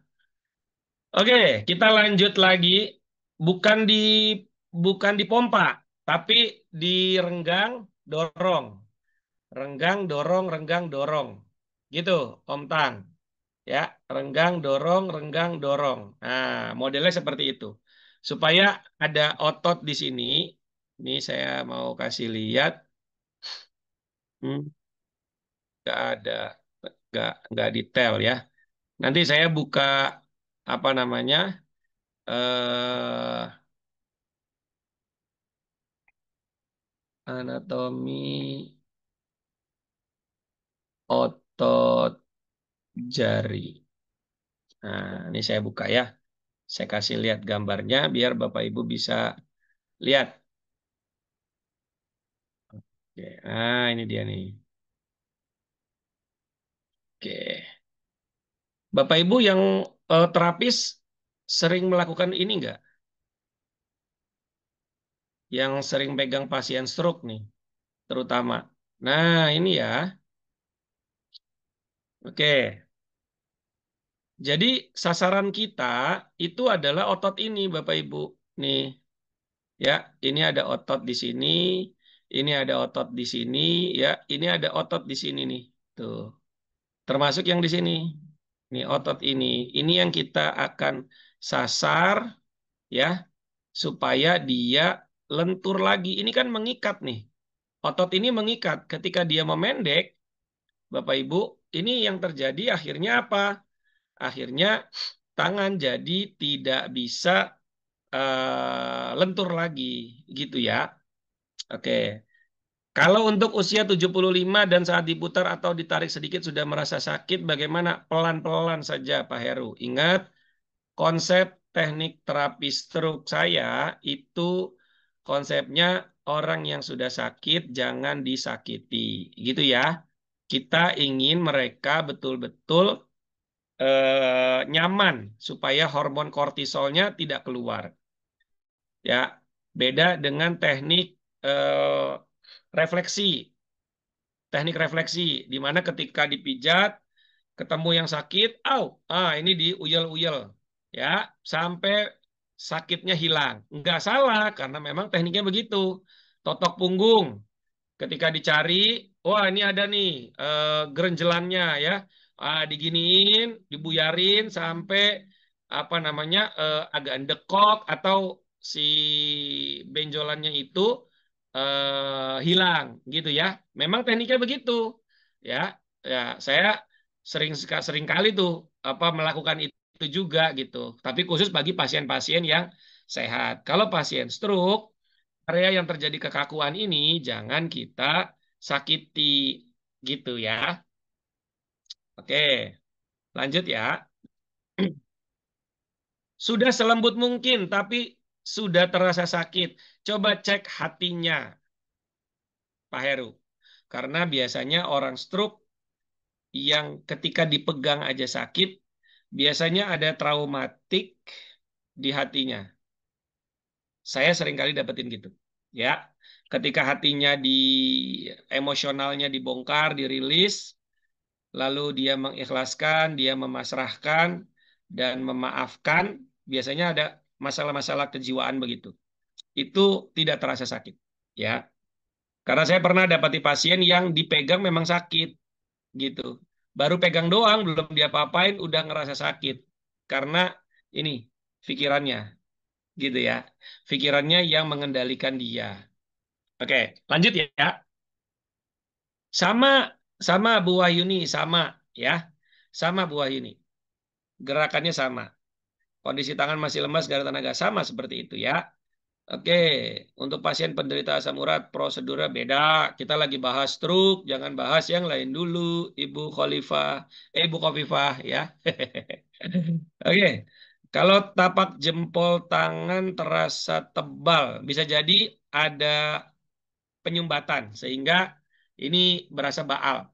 [SPEAKER 1] Oke, kita lanjut lagi. Bukan di pompa, tapi di renggang dorong. Renggang dorong. Gitu, Om Tan. Ya, renggang dorong. Nah, modelnya seperti itu. Supaya ada otot di sini. Ini saya mau kasih lihat. Hmm, nggak ada, nggak detail ya. Nanti saya buka apa namanya anatomi otot jari. Nah, ini saya buka ya. Saya kasih lihat gambarnya biar Bapak Ibu bisa lihat. Oke. Nah, ini dia nih. Oke. Bapak Ibu yang terapis sering melakukan ini nggak? Yang sering pegang pasien stroke nih, terutama. Nah, ini ya. Oke. Jadi sasaran kita itu adalah otot ini, Bapak Ibu. Nih, ya, ini ada otot di sini, ini ada otot di sini, ya, ini ada otot di sini nih. Tuh. Termasuk yang di sini. Nih otot ini. Ini yang kita akan sasar ya supaya dia lentur lagi. Ini kan mengikat nih. Otot ini mengikat. Ketika dia memendek, Bapak Ibu, ini yang terjadi akhirnya apa? Akhirnya tangan jadi tidak bisa lentur lagi gitu ya. Oke. Kalau untuk usia 75 dan saat diputar atau ditarik sedikit sudah merasa sakit, bagaimana? Pelan-pelan saja, Pak Heru. Ingat, konsep teknik terapi stroke saya itu konsepnya orang yang sudah sakit jangan disakiti. Gitu ya. Kita ingin mereka betul-betul nyaman supaya hormon kortisolnya tidak keluar. Ya, beda dengan teknik eh, refleksi. Teknik refleksi di mana ketika dipijat ketemu yang sakit, ini diuyel-uyel ya sampai sakitnya hilang. Enggak salah karena memang tekniknya begitu. Totok punggung ketika dicari, wah ini ada nih gerenjelannya ya. Diginiin, dibuyarin sampai apa namanya agak ndekok atau si benjolannya itu hilang gitu ya. Memang tekniknya begitu ya. Ya, saya sering kali tuh apa melakukan itu juga gitu. Tapi khusus bagi pasien-pasien yang sehat. Kalau pasien stroke, area yang terjadi kekakuan ini jangan kita sakiti gitu ya. Oke, lanjut ya. Sudah selembut mungkin tapi sudah terasa sakit. Coba cek hatinya, Pak Heru. Karena biasanya orang stroke yang ketika dipegang aja sakit, biasanya ada traumatik di hatinya. Saya sering kali dapetin gitu. Ya, ketika hatinya emosionalnya dibongkar, dirilis, lalu dia mengikhlaskan, dia memasrahkan dan memaafkan, biasanya ada masalah-masalah kejiwaan begitu. Itu tidak terasa sakit, ya. Karena saya pernah dapati pasien yang dipegang memang sakit, gitu. Baru pegang doang, belum dia apa-apain, udah ngerasa sakit. Karena ini pikirannya, gitu ya. Pikirannya yang mengendalikan dia. Oke, lanjut ya. Sama sama Bu Wahyuni, sama ya. Sama Bu Wahyuni. Gerakannya sama. Kondisi tangan masih lemas, gak ada tenaga, sama seperti itu ya. Oke, untuk pasien penderita asam urat prosedurnya beda. Kita lagi bahas stroke, jangan bahas yang lain dulu, Ibu Khalifah, Ibu Khofifah ya. Oke, kalau tapak jempol tangan terasa tebal, bisa jadi ada penyumbatan sehingga ini berasa baal,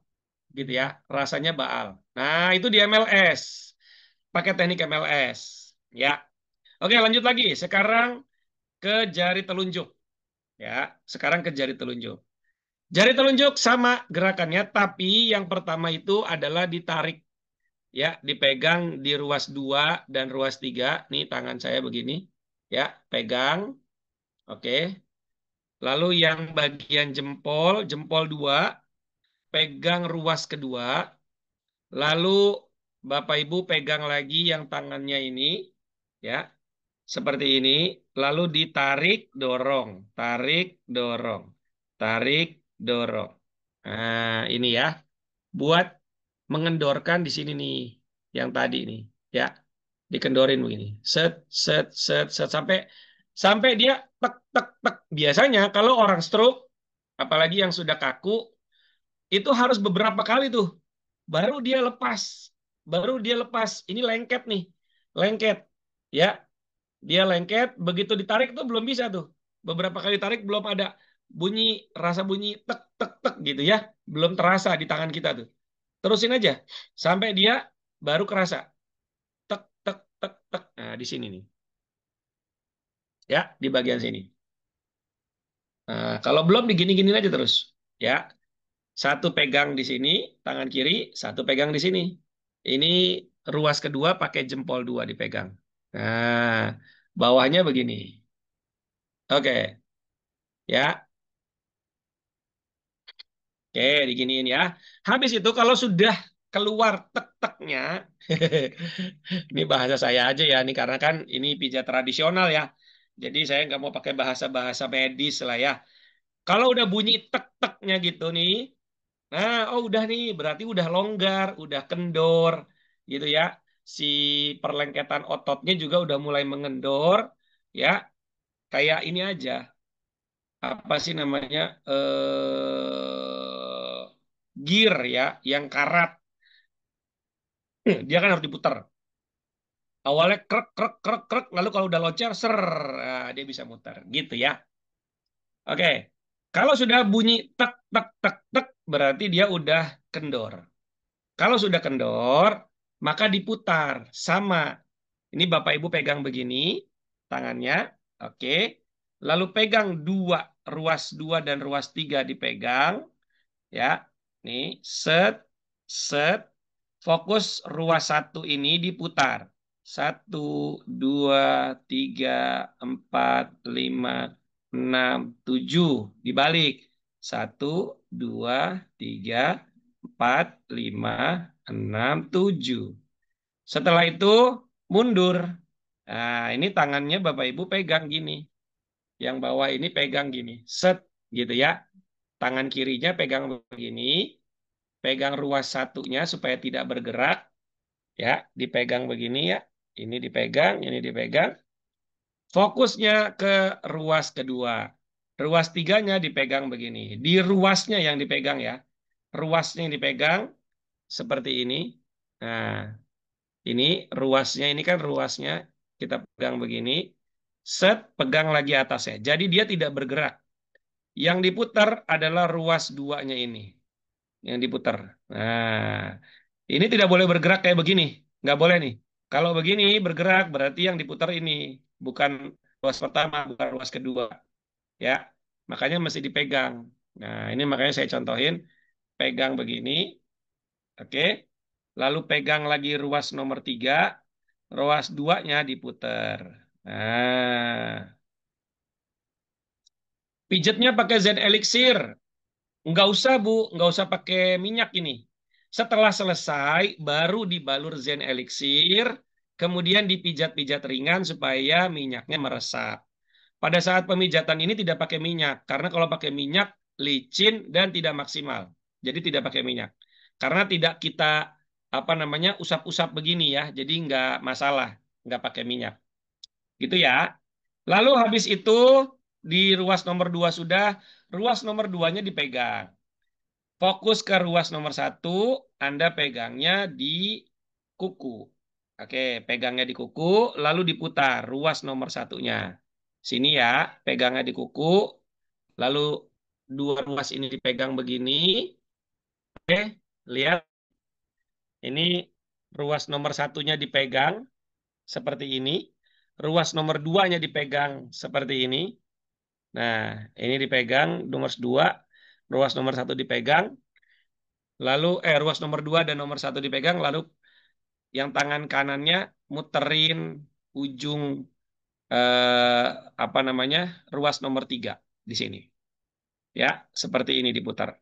[SPEAKER 1] gitu ya. Rasanya baal. Nah, itu di MLS. Pakai teknik MLS, ya. Oke, lanjut lagi. Sekarang ke jari telunjuk. Ya, sekarang ke jari telunjuk. Jari telunjuk sama gerakannya, tapi yang pertama itu adalah ditarik. Ya, dipegang di ruas 2 dan ruas 3. Nih tangan saya begini. Ya, pegang. Oke. Lalu yang bagian jempol, jempol 2, pegang ruas kedua. Lalu Bapak Ibu pegang lagi yang tangannya ini. Ya, seperti ini, lalu ditarik, dorong, tarik, dorong, tarik, dorong. Nah, ini ya, buat mengendorkan di sini nih, yang tadi nih, ya, dikendorin begini, set, set, set, set, sampai sampai dia tek, tek, tek. Biasanya kalau orang stroke, apalagi yang sudah kaku, itu harus beberapa kali tuh, baru dia lepas, baru dia lepas. Ini lengket nih, lengket, ya. Dia lengket, begitu ditarik tuh belum bisa tuh. Beberapa kali tarik belum ada bunyi, rasa bunyi tek tek tek gitu ya. Belum terasa di tangan kita tuh. Terusin aja sampai dia baru kerasa. Tek tek tek tek. Nah, di sini nih. Ya, di bagian sini. Nah, kalau belum digini-gini aja terus. Ya, satu pegang di sini, tangan kiri, satu pegang di sini. Ini ruas kedua pakai jempol dua dipegang. Nah, bawahnya begini. Oke, ya. Oke, diginiin ya. Habis itu kalau sudah keluar tek-teknya, ini bahasa saya aja ya, ini karena kan ini pijat tradisional ya. Jadi saya nggak mau pakai bahasa-bahasa medis lah ya. Kalau udah bunyi tek-teknya gitu nih, nah, oh udah nih, berarti udah longgar, udah kendor, gitu ya. Si perlengketan ototnya juga udah mulai mengendor, ya. Kayak ini aja, apa sih namanya? Gear ya, yang karat. Dia kan harus diputar. Awalnya krek krek krek krek, lalu kalau udah loncat ser, nah, dia bisa muter, gitu ya. Oke. Kalau sudah bunyi tek tek tek tek, berarti dia udah kendor. Kalau sudah kendor, maka diputar sama. Ini Bapak Ibu pegang begini tangannya, oke. Lalu pegang dua, ruas 2 dan ruas 3 dipegang. Ya, nih, set, set, fokus ruas satu ini diputar. Satu, dua, tiga, empat, lima, enam, tujuh. Dibalik. Satu, dua, tiga, empat, lima, enam, tujuh. Setelah itu mundur. Nah, ini tangannya Bapak Ibu pegang gini. Yang bawah ini pegang gini. Set, gitu ya. Tangan kirinya pegang begini, pegang ruas satunya supaya tidak bergerak, ya, dipegang begini ya, ini dipegang, fokusnya ke ruas kedua, ruas tiganya dipegang begini, di ruasnya yang dipegang ya, ruasnya yang dipegang seperti ini, nah, ini ruasnya, ini kan ruasnya, kita pegang begini, set, pegang lagi atasnya, jadi dia tidak bergerak, yang diputar adalah ruas duanya ini. Yang diputar. Nah, ini tidak boleh bergerak kayak begini. Nggak boleh nih. Kalau begini bergerak berarti yang diputar ini. Bukan ruas pertama, bukan ruas kedua. Ya. Makanya mesti dipegang. Nah, ini makanya saya contohin. Pegang begini. Oke. Lalu pegang lagi ruas nomor 3. Ruas 2-nya diputer. Nah, pijetnya pakai Zen Elixir. Nggak usah, Bu. Nggak usah pakai minyak ini. Setelah selesai, baru dibalur Zen Elixir. Kemudian dipijat-pijat ringan supaya minyaknya meresap. Pada saat pemijatan ini tidak pakai minyak. Karena kalau pakai minyak, licin dan tidak maksimal. Jadi tidak pakai minyak. Karena tidak kita apa namanya usap-usap begini ya. Jadi nggak masalah. Nggak pakai minyak. Gitu ya. Lalu habis itu di ruas nomor 2 sudah. Ruas nomor 2-nya dipegang. Fokus ke ruas nomor 1, Anda pegangnya di kuku. Oke, pegangnya di kuku, lalu diputar ruas nomor 1-nya. Sini ya, pegangnya di kuku, lalu dua ruas ini dipegang begini. Oke, lihat, ini ruas nomor 1-nya dipegang seperti ini. Ruas nomor 2-nya dipegang seperti ini. Nah, ini dipegang, nomor 2, ruas nomor 1 dipegang. Lalu ruas nomor 2 dan nomor 1 dipegang, lalu yang tangan kanannya muterin ujung eh, apa namanya ruas nomor 3 di sini. Ya, seperti ini diputar.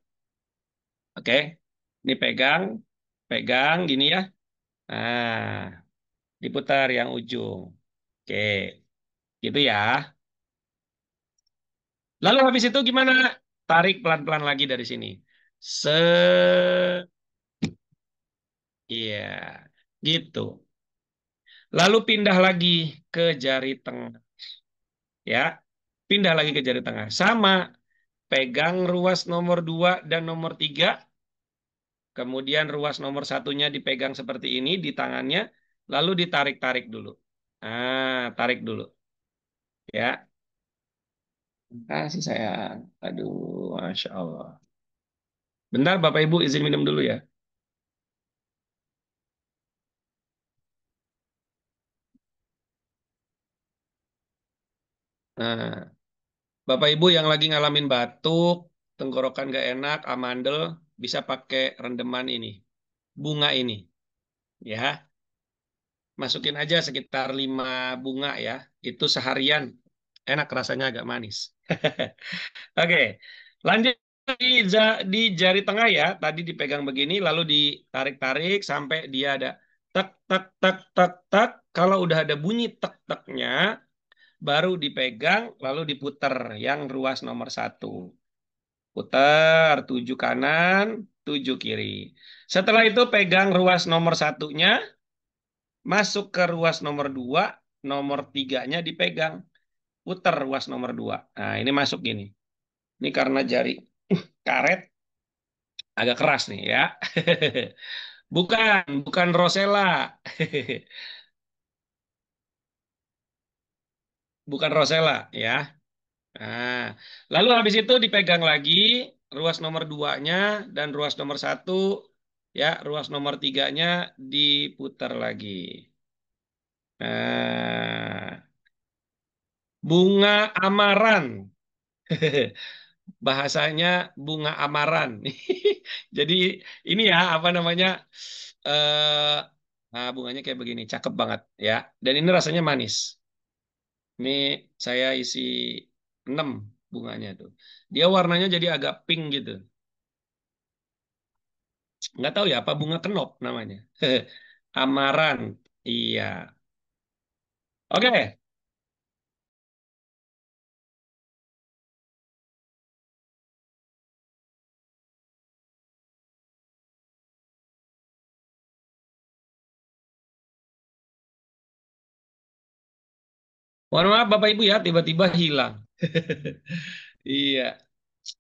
[SPEAKER 1] Oke, ini pegang, pegang gini ya. Nah, diputar yang ujung. Oke, gitu ya. Lalu habis itu gimana? Tarik pelan-pelan lagi dari sini. Se, iya, gitu. Lalu pindah lagi ke jari tengah. Ya, pindah lagi ke jari tengah. Sama, pegang ruas nomor 2 dan nomor 3. Kemudian ruas nomor 1-nya dipegang seperti ini di tangannya. Lalu ditarik-tarik dulu. Tarik dulu. Ya, kasih sayang. Aduh, Masya Allah. Bentar, Bapak Ibu izin minum dulu ya. Nah, Bapak Ibu yang lagi ngalamin batuk, tenggorokan gak enak, amandel, bisa pakai rendeman ini. Bunga ini. Ya, masukin aja sekitar 5 bunga ya. Itu seharian. Enak rasanya agak manis. Oke, lanjut di jari tengah ya. Tadi dipegang begini, lalu ditarik-tarik sampai dia ada tek tek tek tek tek. Kalau udah ada bunyi tek teknya, baru dipegang, lalu diputer yang ruas nomor 1. Putar 7 kanan, 7 kiri. Setelah itu pegang ruas nomor 1-nya, masuk ke ruas nomor 2, nomor 3-nya dipegang. Putar ruas nomor 2. Nah, ini masuk gini. Ini karena jari karet agak keras nih ya. Bukan, bukan Rosella. Bukan Rosella ya. Nah, lalu habis itu dipegang lagi ruas nomor 2-nya dan ruas nomor 1 ya, ruas nomor 3-nya diputar lagi. Nah, bunga amaran. Bahasanya bunga amaran. Jadi ini ya apa namanya? eh nah, bunganya kayak begini, cakep banget ya. Dan ini rasanya manis. Ini saya isi 6 bunganya tuh. Dia warnanya jadi agak pink gitu. Nggak tahu ya apa bunga kenop namanya. Amaran. Iya. Oke. Mohon maaf Bapak Ibu ya, tiba-tiba hilang. Iya.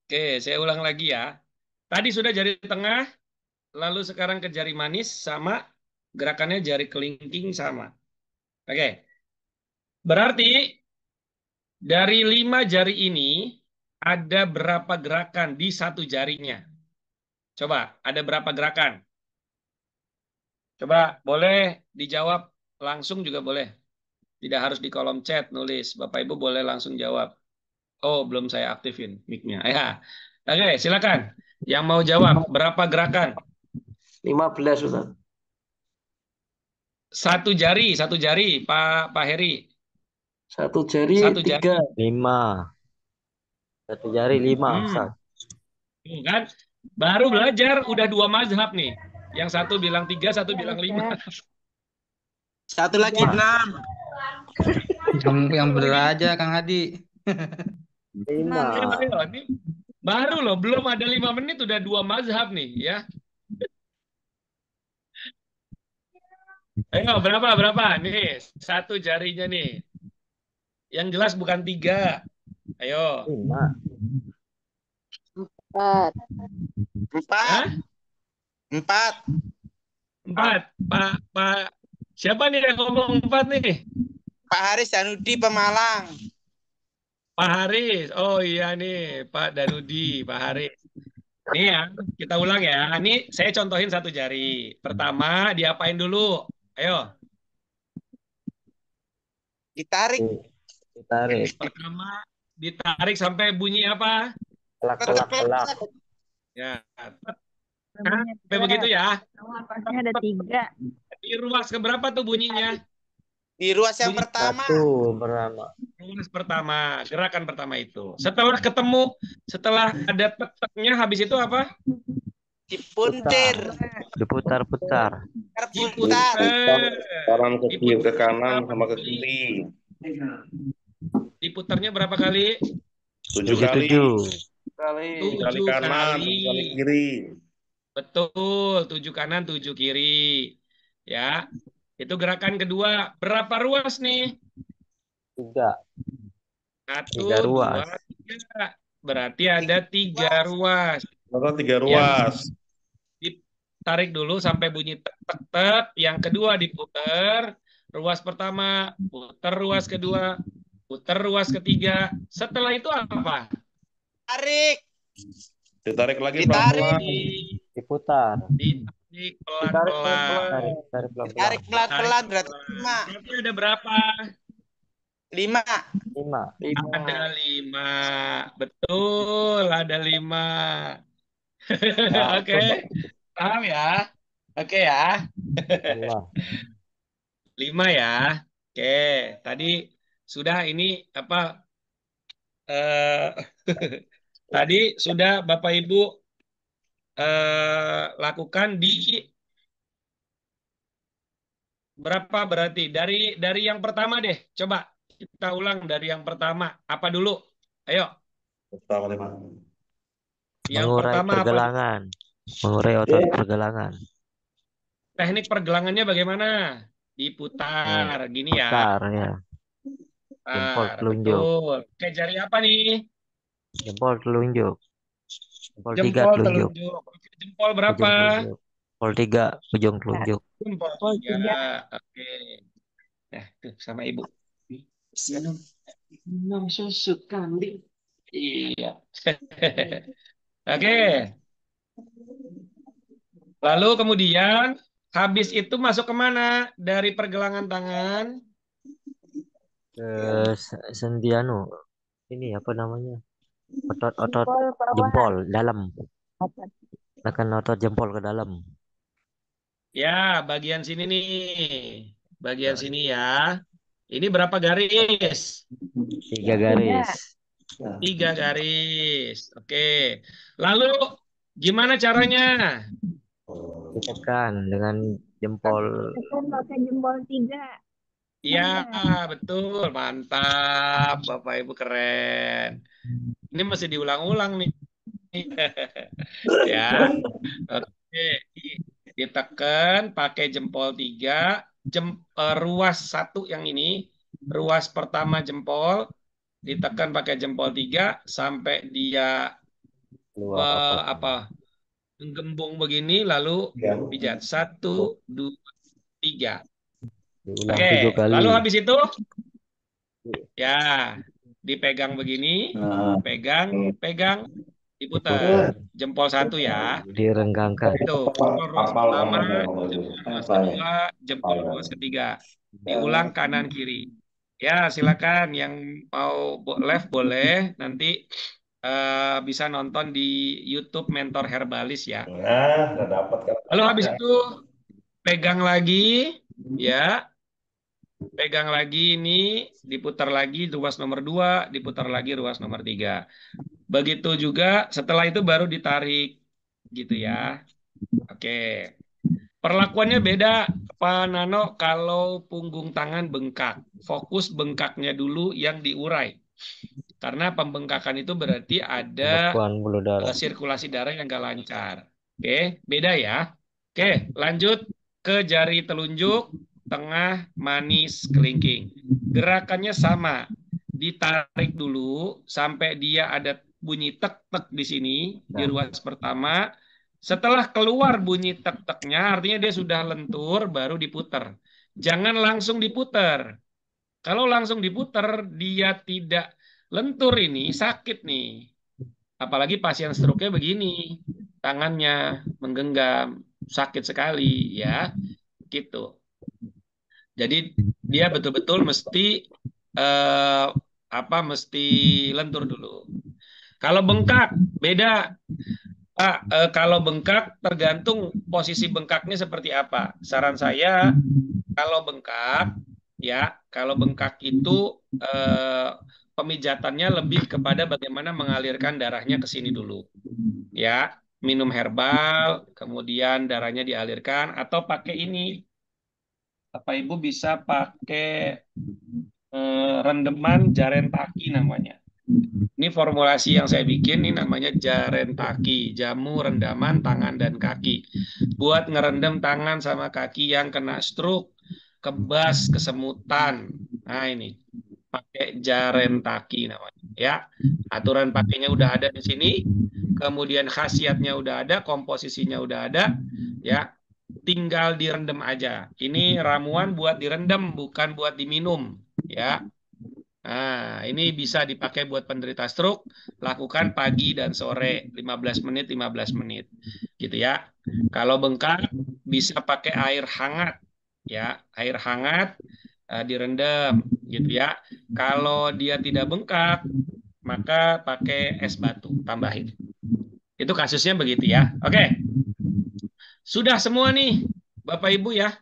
[SPEAKER 1] Oke, saya ulang lagi ya. Tadi sudah jari tengah, lalu sekarang ke jari manis sama gerakannya jari kelingking sama. Oke. Berarti dari 5 jari ini ada berapa gerakan di satu jarinya? Coba, ada berapa gerakan? Coba, boleh dijawab langsung juga boleh. Tidak harus di kolom chat nulis. Bapak Ibu boleh langsung jawab. Oh, belum saya aktifin mic-nya. Ya. Oke, silakan. Yang mau jawab, berapa gerakan?
[SPEAKER 2] 15, Ustaz.
[SPEAKER 1] Satu jari, Pak Heri.
[SPEAKER 2] Satu jari
[SPEAKER 1] Satu
[SPEAKER 2] 3.
[SPEAKER 1] jari.
[SPEAKER 3] 5. Satu jari 5,
[SPEAKER 1] Hmm,
[SPEAKER 3] Ustaz.
[SPEAKER 1] tuh kan? Baru belajar udah dua mazhab nih. Yang satu bilang 3, satu bilang 5.
[SPEAKER 4] Satu lagi 6.
[SPEAKER 5] Yang bener aja Kang Adi.
[SPEAKER 3] 5.
[SPEAKER 1] Ini baru loh, belum ada 5 menit udah dua mazhab nih ya. Ayo, berapa? Nih, satu jarinya nih. Yang jelas bukan 3. Ayo.
[SPEAKER 3] 5.
[SPEAKER 6] 4.
[SPEAKER 4] 4.
[SPEAKER 1] Hah?
[SPEAKER 4] 4.
[SPEAKER 1] 4. Pak. Siapa nih yang ngomong 4 nih?
[SPEAKER 4] Pak Haris Danudi Pemalang.
[SPEAKER 1] Pak Haris. Oh iya nih, Pak Danudi, Pak Haris. Nih ya, kita ulang ya. Ini saya contohin satu jari. Pertama, diapain dulu? Ayo.
[SPEAKER 4] Ditarik.
[SPEAKER 3] Ditarik.
[SPEAKER 1] Pertama, ditarik sampai bunyi apa?
[SPEAKER 3] Kelak.
[SPEAKER 1] Ya. Sampai begitu ya.
[SPEAKER 6] Angkanya ada 3.
[SPEAKER 1] Di ruas keberapa tuh bunyinya?
[SPEAKER 4] Di ruas yang
[SPEAKER 1] Bunyi
[SPEAKER 4] pertama.
[SPEAKER 3] 1 pertama.
[SPEAKER 1] ruas pertama, gerakan pertama itu. Setelah ada tek-teknya, habis itu apa?
[SPEAKER 4] Dipuntir.
[SPEAKER 3] Diputar-putar.
[SPEAKER 4] Terputar.
[SPEAKER 2] Kanan ke kiri, ke kanan sama ke kiri.
[SPEAKER 1] Diputarnya berapa kali?
[SPEAKER 2] 7 kali.
[SPEAKER 3] 7.
[SPEAKER 2] Kali
[SPEAKER 1] 7
[SPEAKER 2] kanan,
[SPEAKER 1] kali.
[SPEAKER 2] 7 kali kiri.
[SPEAKER 1] Betul, 7 kanan, 7 kiri. Ya, itu gerakan kedua. Berapa ruas nih?
[SPEAKER 3] 3.
[SPEAKER 1] 1,
[SPEAKER 3] 3 ruas.
[SPEAKER 1] 2, 3. Berarti ada 3 ruas.
[SPEAKER 2] Maka 3 ruas.
[SPEAKER 1] Ditarik dulu sampai bunyi tek tek tek. Yang kedua diputar. Ruas pertama, putar ruas kedua, putar ruas ketiga. Setelah itu apa?
[SPEAKER 4] Tarik.
[SPEAKER 2] Ditarik lagi
[SPEAKER 4] Ditarik.
[SPEAKER 2] pelan-pelan.
[SPEAKER 3] Diputar.
[SPEAKER 1] Ditarik pelan-pelan.
[SPEAKER 3] Tarik pelan-pelan.
[SPEAKER 4] Tarik pelan-pelan berarti
[SPEAKER 1] Tarik
[SPEAKER 4] 5.
[SPEAKER 1] Berarti ada berapa?
[SPEAKER 4] 5.
[SPEAKER 3] 5.
[SPEAKER 1] Ada 5. Betul, ada 5. Oke, paham ya? Oke ya. 5 ya. Oke, tadi sudah ini apa? Tadi sudah Bapak Ibu lakukan di berapa berarti? Dari yang pertama deh. Coba kita ulang dari yang pertama. Apa dulu? Ayo.
[SPEAKER 2] Pertama, 5.
[SPEAKER 1] Yang
[SPEAKER 3] Mengurai
[SPEAKER 1] pertama apa?
[SPEAKER 3] pergelangan. Mengurai otot pergelangan.
[SPEAKER 1] Teknik pergelangannya bagaimana? Diputar gini ya.
[SPEAKER 3] Putar ya. Jempol
[SPEAKER 1] Putar,
[SPEAKER 3] telunjuk.
[SPEAKER 1] betul. Oke, jari apa nih?
[SPEAKER 3] Jempol telunjuk. Jempol 3
[SPEAKER 1] Jempol
[SPEAKER 3] telunjuk.
[SPEAKER 1] telunjuk. Jempol berapa?
[SPEAKER 3] Ujung telunjuk. Jempol 3 ujung telunjuk.
[SPEAKER 1] Jempol 3. Oke. Nah, tuh sama ibu. Minum susu kambing. Iya. Oke. Lalu kemudian habis itu masuk kemana? Dari pergelangan tangan.
[SPEAKER 3] Sendiano. Ini apa namanya? Otot jempol dalam. Tekan otot jempol ke dalam.
[SPEAKER 1] Ya, bagian sini nih. Bagian sini ya. Ini berapa garis?
[SPEAKER 3] 3 garis.
[SPEAKER 1] 3 garis. Oke. Lalu gimana caranya?
[SPEAKER 3] Ditekan dengan jempol.
[SPEAKER 6] Tekan pakai jempol 3.
[SPEAKER 1] Iya, betul. Mantap. Bapak Ibu keren. Ini masih diulang-ulang nih. Ya. Oke. Ditekan pakai jempol 3. Ruas 1 yang ini. Ruas pertama jempol. Ditekan pakai jempol 3 sampai dia
[SPEAKER 3] Keluar
[SPEAKER 1] apa menggembung begini lalu pijat 1, 2, 3.
[SPEAKER 3] Diulang
[SPEAKER 1] Oke,
[SPEAKER 3] 7 kali.
[SPEAKER 1] lalu habis itu ya dipegang begini, pegang, diputar jempol 1 ya.
[SPEAKER 3] Direnggangkan.
[SPEAKER 1] Itu jempol ruas pertama, jempol ruas kedua, jempol ruas ketiga. Diulang kanan kiri. Ya, silakan yang mau live boleh. Nanti bisa nonton di YouTube Mentor Herbalis ya.
[SPEAKER 2] Nah, nggak dapat kan.
[SPEAKER 1] Lalu habis itu pegang lagi, ya, pegang lagi ini, diputar lagi ruas nomor 2, diputar lagi ruas nomor 3. Begitu juga setelah itu baru ditarik, gitu ya. Oke. Perlakuannya beda, Pak Nano, kalau punggung tangan bengkak. Fokus bengkaknya dulu yang diurai. Karena pembengkakan itu berarti ada
[SPEAKER 3] Pembekuan bulu darah.
[SPEAKER 1] sirkulasi darah yang nggak lancar. Oke, beda ya. Oke, lanjut ke jari telunjuk, tengah, manis, kelingking. Gerakannya sama. Ditarik dulu sampai dia ada bunyi tek-tek di sini, di ruas pertama. Setelah keluar bunyi tek-teknya, artinya dia sudah lentur, baru diputer. Jangan langsung diputer. Kalau langsung diputer, dia tidak lentur ini, sakit nih. Apalagi pasien stroke-nya begini, tangannya menggenggam, sakit sekali ya, gitu. Jadi dia betul-betul mesti eh, mesti lentur dulu. Kalau bengkak beda. Pak, kalau bengkak tergantung posisi bengkaknya seperti apa. Saran saya kalau bengkak ya, kalau bengkak itu eh, pemijatannya lebih kepada bagaimana mengalirkan darahnya ke sini dulu. Ya, minum herbal, kemudian darahnya dialirkan atau pakai ini. Bapak Ibu bisa pakai rendeman Jarentaki namanya. Ini formulasi yang saya bikin, ini namanya Jarentaki, jamu rendaman tangan dan kaki. Buat ngerendam tangan sama kaki yang kena stroke, kebas, kesemutan. Nah ini, pakai Jarentaki namanya. Ya, aturan pakainya udah ada di sini, kemudian khasiatnya udah ada, komposisinya udah ada, ya, tinggal direndam aja. Ini ramuan buat direndam, bukan buat diminum, ya. Nah, ini bisa dipakai buat penderita stroke, lakukan pagi dan sore, 15 menit, 15 menit. Gitu ya. Kalau bengkak, bisa pakai air hangat. Ya, air hangat direndam. Gitu ya. Kalau dia tidak bengkak, maka pakai es batu, tambahin. Itu kasusnya begitu ya. Oke. Sudah semua nih, Bapak Ibu ya.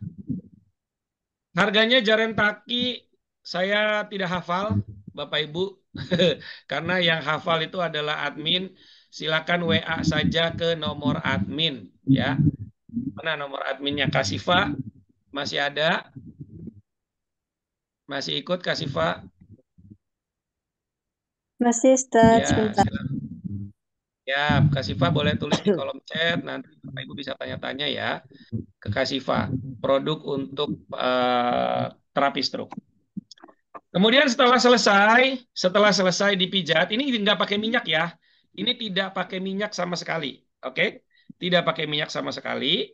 [SPEAKER 1] Harganya Jarentaki saya tidak hafal, Bapak Ibu. Karena yang hafal itu adalah admin. Silakan WA saja ke nomor admin ya. Mana nomor adminnya Kasifa? Masih ada? Masih ikut Kasifa?
[SPEAKER 7] Masih, Ustaz,
[SPEAKER 1] Ya,
[SPEAKER 7] sebentar.
[SPEAKER 1] silakan. Ya, Kasifa boleh tulis di kolom chat, nanti Bapak Ibu bisa tanya-tanya ya ke Kasifa. Produk untuk terapi stroke. Kemudian setelah selesai dipijat, ini nggak pakai minyak ya. Ini tidak pakai minyak sama sekali. Oke? Tidak pakai minyak sama sekali.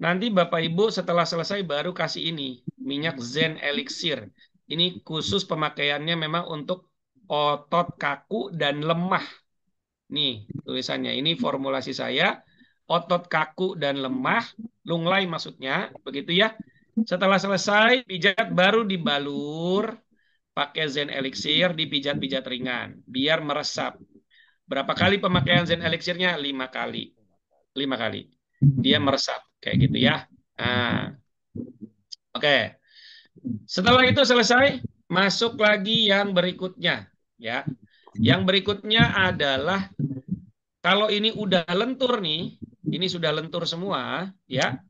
[SPEAKER 1] Nanti Bapak Ibu setelah selesai baru kasih ini, minyak Zen Elixir. Ini khusus pemakaiannya memang untuk otot kaku dan lemah. Nih, tulisannya. Ini formulasi saya. Otot kaku dan lemah, lunglai maksudnya, begitu ya. Setelah selesai pijat baru dibalur pakai Zen Elixir, dipijat-pijat ringan biar meresap. Berapa kali pemakaian Zen Elixirnya? 5 kali. 5 kali. Dia meresap kayak gitu ya. Nah, oke. Setelah itu selesai, masuk lagi yang berikutnya ya. Yang berikutnya adalah kalau ini udah lentur nih, ini sudah lentur semua ya.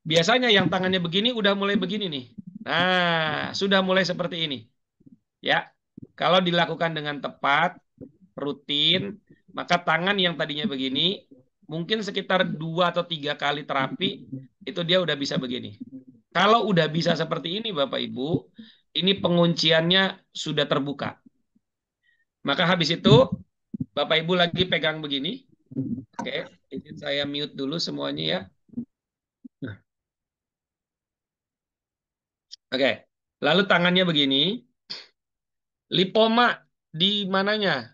[SPEAKER 1] Biasanya yang tangannya begini udah mulai begini nih. Nah, sudah mulai seperti ini. Ya. Kalau dilakukan dengan tepat, rutin, maka tangan yang tadinya begini, mungkin sekitar 2 atau 3 kali terapi, itu dia udah bisa begini. Kalau udah bisa seperti ini, Bapak Ibu, ini pengunciannya sudah terbuka. Maka habis itu, Bapak Ibu lagi pegang begini. Oke, izin saya mute dulu semuanya ya. Oke, lalu tangannya begini. Lipoma di mananya?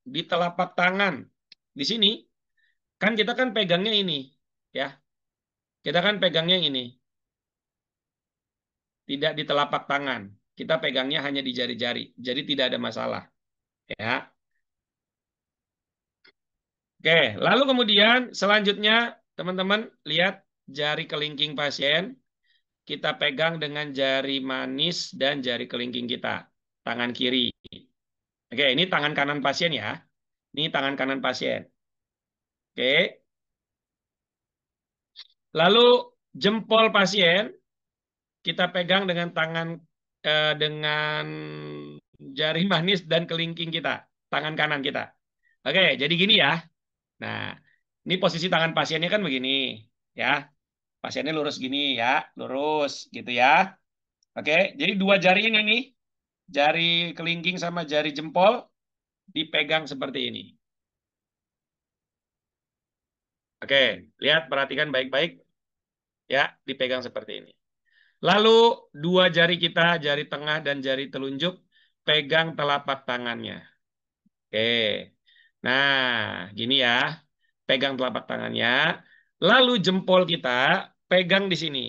[SPEAKER 1] Di telapak tangan. Di sini. Kan kita kan pegangnya ini. Ya. Kita kan pegangnya ini. Tidak di telapak tangan. kita pegangnya hanya di jari-jari. Jadi tidak ada masalah. Ya. Oke, lalu kemudian selanjutnya teman-teman lihat jari kelingking pasien. Kita pegang dengan jari manis dan jari kelingking kita. Tangan kiri. Oke, ini tangan kanan pasien ya. Ini tangan kanan pasien. Oke. Lalu jempol pasien kita pegang dengan dengan jari manis dan kelingking kita, tangan kanan kita. Oke, jadi gini ya. Nah, ini posisi tangan pasiennya kan begini, ya. Pasiennya lurus gini ya, lurus gitu ya. Oke, jadi dua jari ini nih, jari kelingking sama jari jempol dipegang seperti ini. Oke, lihat, perhatikan baik-baik. Ya, dipegang seperti ini. Lalu dua jari kita, jari tengah dan jari telunjuk, pegang telapak tangannya. Oke. Nah, gini ya. Pegang telapak tangannya. Lalu jempol kita pegang di sini.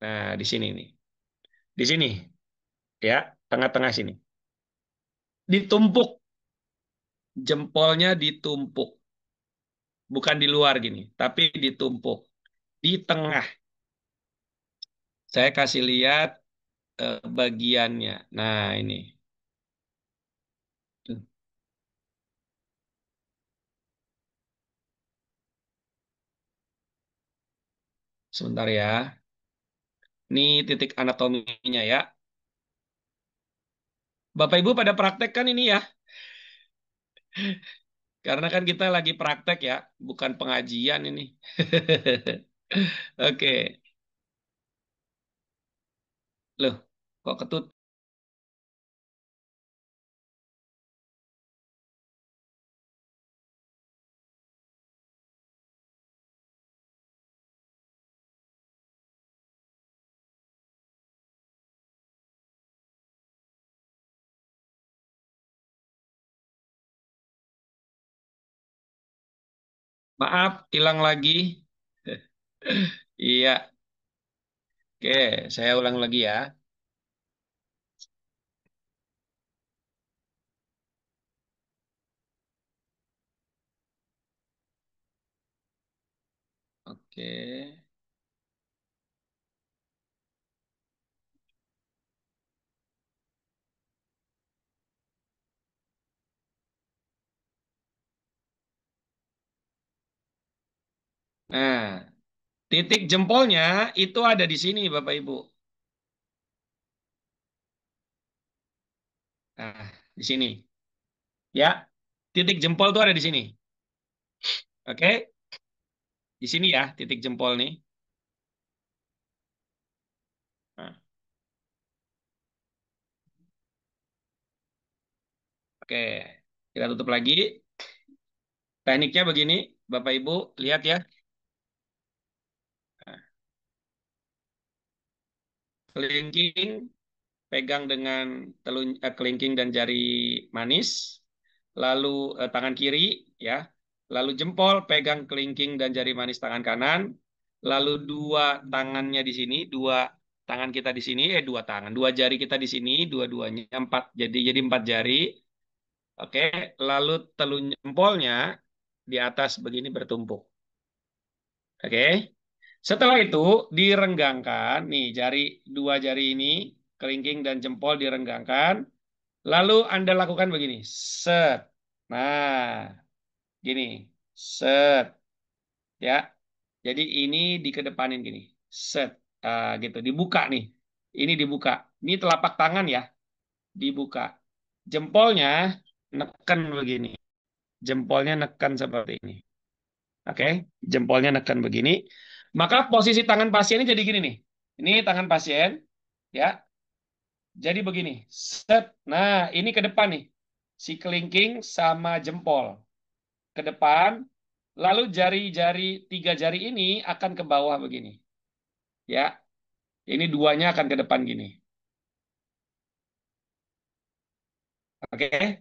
[SPEAKER 1] Nah, di sini nih. Di sini. Ya, tengah-tengah sini. Ditumpuk. Jempolnya ditumpuk. Bukan di luar gini, tapi ditumpuk. Di tengah. Saya kasih lihat bagiannya. Nah, ini. Tuh. Sebentar ya. Ini titik anatominya ya. Bapak Ibu pada praktek kan ini ya. Karena kan kita lagi praktek ya, bukan pengajian ini. Oke. Loh, kok ketut? Maaf, hilang lagi. Iya. Oke, saya ulang lagi ya. Oke. Nah, titik jempolnya itu ada di sini, Bapak Ibu. Nah, di sini. Ya, titik jempol itu ada di sini. Oke, di sini ya, titik jempol nih. Nah, oke, kita tutup lagi. Tekniknya begini, Bapak Ibu, lihat ya. Nah, kelingking pegang dengan kelingking dan jari manis, lalu tangan kiri ya, lalu jempol pegang kelingking dan jari manis tangan kanan, lalu dua tangannya di sini, dua tangan kita di sini, dua tangan, dua jari kita di sini, dua-duanya empat, jadi empat jari, oke, lalu jempolnya di atas begini bertumpuk, oke. Setelah itu direnggangkan, nih dua jari ini, kelingking dan jempol direnggangkan. Lalu Anda lakukan begini, set. Nah, gini, set, ya. Jadi ini dikedepanin gini, set, gitu, dibuka nih. Ini dibuka. Ini telapak tangan ya, dibuka. Jempolnya neken begini. Jempolnya neken seperti ini. Oke, jempolnya neken begini. Maka posisi tangan pasien ini jadi gini nih. Ini tangan pasien, ya. Jadi begini, set. Nah, ini ke depan nih. Si kelingking sama jempol ke depan. Lalu tiga jari ini akan ke bawah begini. Ya, ini duanya akan ke depan gini. Oke,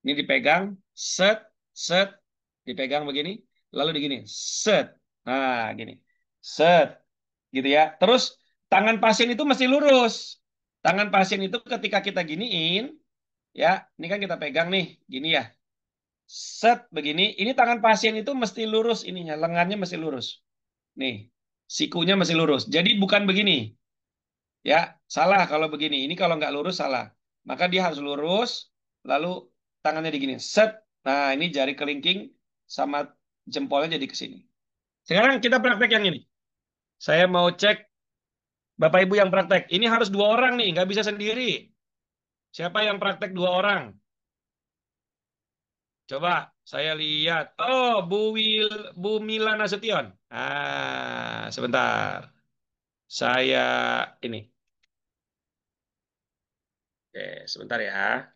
[SPEAKER 1] ini dipegang, set, set, dipegang begini. Lalu begini, set. Nah, gini, set, gitu ya. Terus tangan pasien itu mesti lurus. Tangan pasien itu ketika kita giniin, ya, ini kan kita pegang nih, gini ya. Set begini, ini tangan pasien itu mesti lurus ininya, lengannya mesti lurus. Nih, sikunya mesti lurus. Jadi bukan begini. Ya, salah kalau begini. Ini kalau nggak lurus salah. Maka dia harus lurus, lalu tangannya digini. Set. Nah, ini jari kelingking sama jempolnya jadi ke sini. Sekarang kita praktek yang ini. Saya mau cek Bapak Ibu yang praktek. Ini harus 2 orang nih, nggak bisa sendiri. Siapa yang praktek 2 orang? Coba saya lihat. Oh, Bu Mila Nasution. Sebentar. Saya ini. Oke, sebentar ya.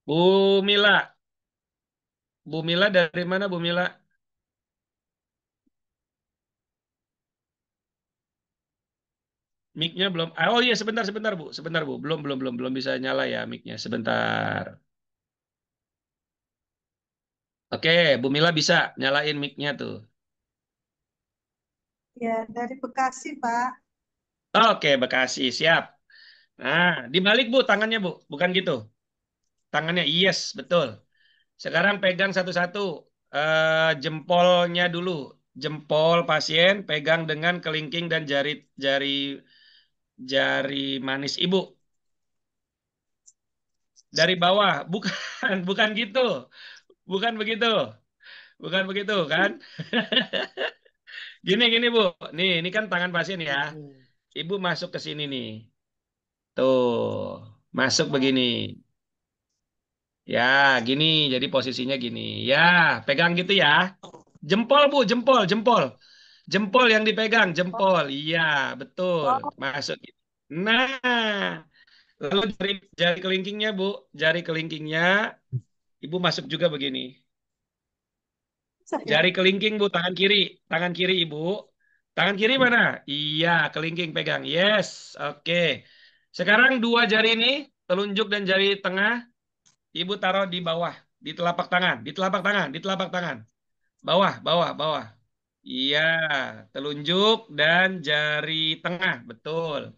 [SPEAKER 1] Bu Mila. Bu Mila dari mana Bu Mila? Mic-nya belum. Oh iya, sebentar sebentar Bu. Sebentar Bu. Belum bisa nyala ya mic-nya. Sebentar. Oke, Bu Mila bisa nyalain mic-nya tuh.
[SPEAKER 7] Ya, dari Bekasi, Pak.
[SPEAKER 1] Oke, Bekasi, siap. Nah, dibalik Bu tangannya Bu. Bukan gitu. Tangannya, yes, betul. Sekarang pegang satu-satu. Jempolnya dulu. Jempol pasien pegang dengan kelingking dan jari jari jari manis Ibu. Dari bawah. Bukan, bukan gitu. Bukan begitu. Bukan begitu kan? Gini Bu. Ini kan tangan pasien ya. Ibu masuk ke sini nih. Tuh, masuk begini. Ya, gini. Jadi posisinya gini. Ya, pegang gitu ya. Jempol Bu, jempol. Jempol yang dipegang, jempol. Iya, betul.
[SPEAKER 7] Oh,
[SPEAKER 1] Masuk. Nah, lalu jari kelingkingnya Bu, jari kelingkingnya Ibu masuk juga begini.
[SPEAKER 7] susah ya.
[SPEAKER 1] Jari kelingking Bu, tangan kiri Ibu. Tangan kiri mana? Iya, kelingking pegang. Yes, oke. Sekarang 2 jari ini, telunjuk dan jari tengah, Ibu taruh di bawah, di telapak tangan, di telapak tangan, di telapak tangan. Bawah. Iya, telunjuk dan jari tengah, betul.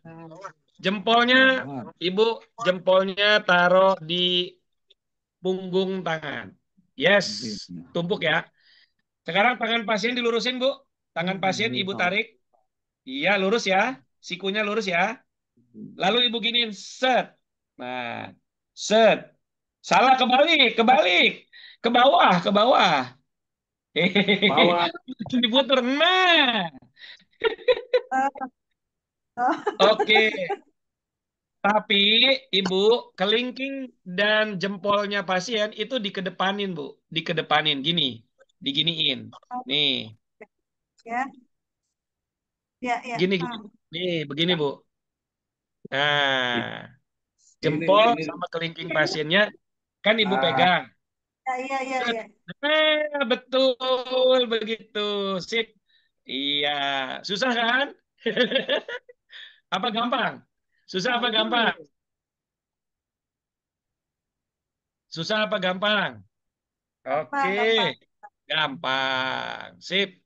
[SPEAKER 1] Jempolnya, Ibu, jempolnya taruh di punggung tangan. Yes, tumpuk ya. Sekarang tangan pasien dilurusin, Bu. Tangan pasien Ibu tarik. Iya, lurus ya. Sikunya lurus ya. Lalu Ibu giniin, set. Nah, set. Salah, kebalik. Ke bawah. Hehehe. Diputer. Nah,
[SPEAKER 7] Oh, oh,
[SPEAKER 1] oke. Tapi Ibu, kelingking dan jempolnya pasien itu dikedepanin, Bu. Dikedepanin, gini. Diginiin. Nih,
[SPEAKER 7] ya, ya.
[SPEAKER 1] gini. Nih, begini, Bu. Nah, jempol sama kelingking pasiennya kan Ibu pegang.
[SPEAKER 7] Ya.
[SPEAKER 1] Betul begitu. Sip. Iya, susah kan? Apa gampang? Susah apa gampang? Susah apa gampang? Oke,
[SPEAKER 7] Gampang.
[SPEAKER 1] gampang. Sip.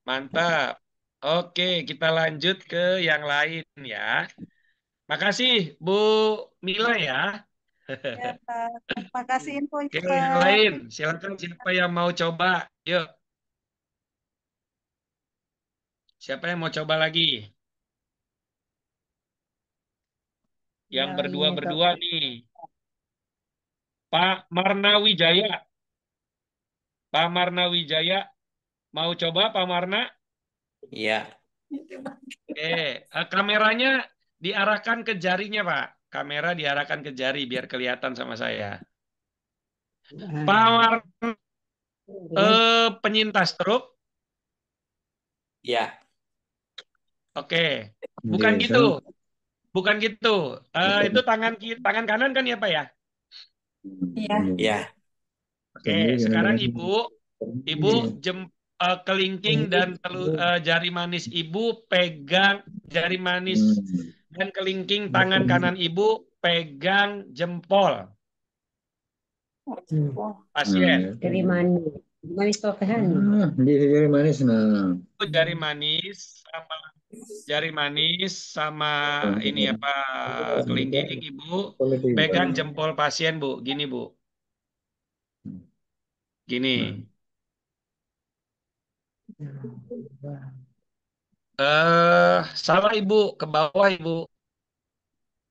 [SPEAKER 1] Mantap. Oke, kita lanjut ke yang lain ya. Makasih Bu Mila ya.
[SPEAKER 7] Ya, makasih
[SPEAKER 1] Oke,
[SPEAKER 7] infonya,
[SPEAKER 1] yang
[SPEAKER 7] Pak.
[SPEAKER 1] lain. Silakan siapa yang mau coba. Yuk, siapa yang mau coba lagi? Yang berdua-berdua nih. Pak Marna Wijaya. Pak Marna Wijaya. Mau coba Pak Marna?
[SPEAKER 2] Iya.
[SPEAKER 1] Oke, kameranya diarahkan ke jarinya, Pak. Kamera diarahkan ke jari biar kelihatan sama saya. Pak Marna penyintas stroke.
[SPEAKER 2] Iya.
[SPEAKER 1] Oke, bukan gitu. Bukan gitu. Itu tangan kanan kan ya, Pak ya?
[SPEAKER 2] Iya.
[SPEAKER 1] Oke, sekarang Ibu kelingking dan jari manis Ibu pegang jari manis dan kelingking tangan kanan Ibu pegang jempol pasien.
[SPEAKER 8] Dari manis. Manis tokahan.
[SPEAKER 9] Di jari manis nah.
[SPEAKER 1] Jari manis sama jari manis sama ini apa kelingking Ibu pegang jempol pasien Bu, gini Bu, gini. Salah Ibu, ke bawah Ibu.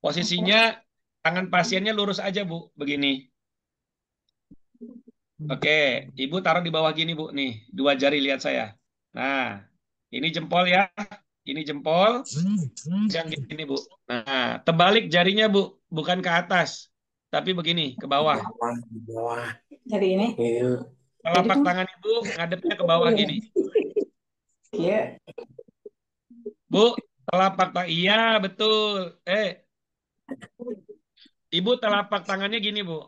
[SPEAKER 1] Posisinya tangan pasiennya lurus aja Bu, begini. Oke, Ibu taruh di bawah gini Bu, nih 2 jari lihat saya. Nah, ini jempol ya, ini jempol, yang gini Bu. Nah, terbalik jarinya Bu, bukan ke atas, tapi begini ke bawah.
[SPEAKER 7] Jadi ini.
[SPEAKER 1] Telapak tangan Ibu ngadepnya ke bawah gini.
[SPEAKER 7] Iya.
[SPEAKER 1] Bu, telapak tangan, iya betul. Ibu telapak tangannya gini Bu.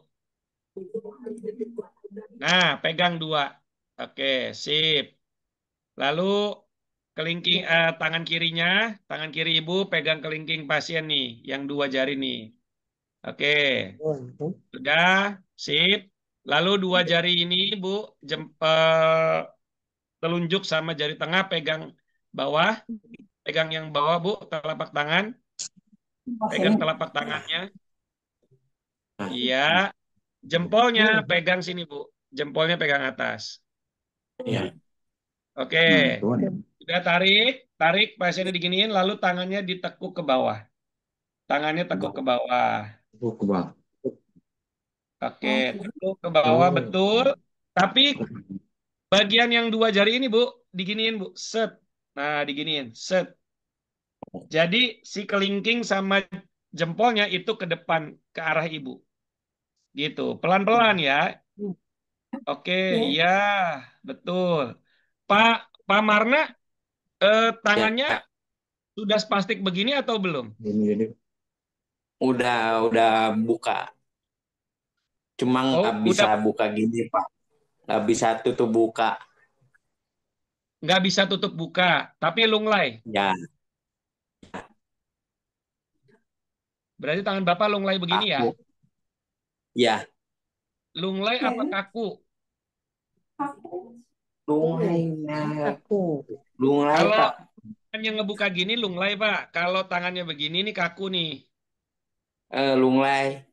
[SPEAKER 1] Nah, pegang 2. Oke, sip. Lalu kelingking tangan kiri Ibu pegang kelingking pasien nih, yang 2 jari nih. Oke, sudah, sip. Lalu 2 jari ini Bu, telunjuk sama jari tengah pegang bawah, pegang yang bawah Bu, telapak tangan, pegang telapak tangannya. Iya, jempolnya pegang sini Bu, jempolnya pegang atas.
[SPEAKER 2] Iya.
[SPEAKER 1] Oke, udah tarik pasiennya diginiin, lalu tangannya ditekuk ke bawah. Tangannya tekuk ke bawah. Oke, tekuk ke bawah betul. Tapi bagian yang 2 jari ini Bu, diginiin Bu, set. Nah, diginiin, set. Jadi si kelingking sama jempolnya itu ke depan, ke arah Ibu. Gitu, pelan-pelan ya. Oke, ya, betul. Pak Marna, tangannya sudah spastik begini atau belum?
[SPEAKER 8] Udah buka. Cuma nggak bisa
[SPEAKER 1] udah
[SPEAKER 8] buka gini, Pak. Nggak bisa tutup buka.
[SPEAKER 1] nggak bisa tutup buka, tapi lunglai.
[SPEAKER 8] Ya,
[SPEAKER 1] Berarti tangan Bapak lunglai begini ya?
[SPEAKER 8] aku. Ya,
[SPEAKER 1] Lunglai apa kaku?
[SPEAKER 8] lunglai,
[SPEAKER 1] Kalau
[SPEAKER 8] Pak.
[SPEAKER 1] tangannya ngebuka gini lunglai Pak. Kalau tangannya begini ini kaku nih.
[SPEAKER 8] Lunglai.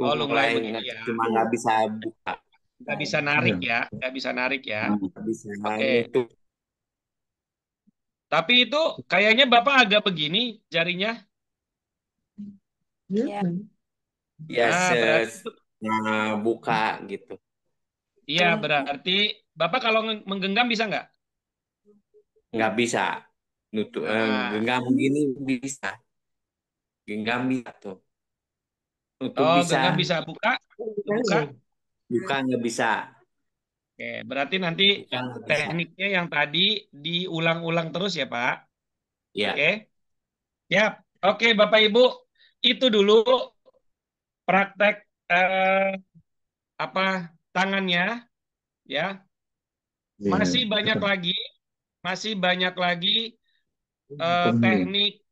[SPEAKER 1] Oh, lunglai begini ya.
[SPEAKER 8] Cuma nggak bisa buka.
[SPEAKER 1] Nggak bisa narik ya, nggak bisa narik ya.
[SPEAKER 8] Nggak bisa.
[SPEAKER 1] Oke.
[SPEAKER 8] Itu.
[SPEAKER 1] Tapi itu kayaknya Bapak agak begini jarinya.
[SPEAKER 7] Ya.
[SPEAKER 8] Ya,
[SPEAKER 1] Berarti
[SPEAKER 8] buka gitu.
[SPEAKER 1] iya, berarti Bapak kalau menggenggam bisa nggak?
[SPEAKER 8] Nggak bisa. Genggam gini bisa. Genggam bisa tuh. Nutup bisa.
[SPEAKER 1] Genggam bisa. Buka? Buka?
[SPEAKER 8] Buka nggak bisa.
[SPEAKER 1] Oke, berarti nanti tekniknya yang tadi diulang-ulang terus ya Pak?
[SPEAKER 8] Ya.
[SPEAKER 1] Oke. Siap. Oke, Bapak Ibu, itu dulu praktek tangannya ya. Masih banyak lagi teknik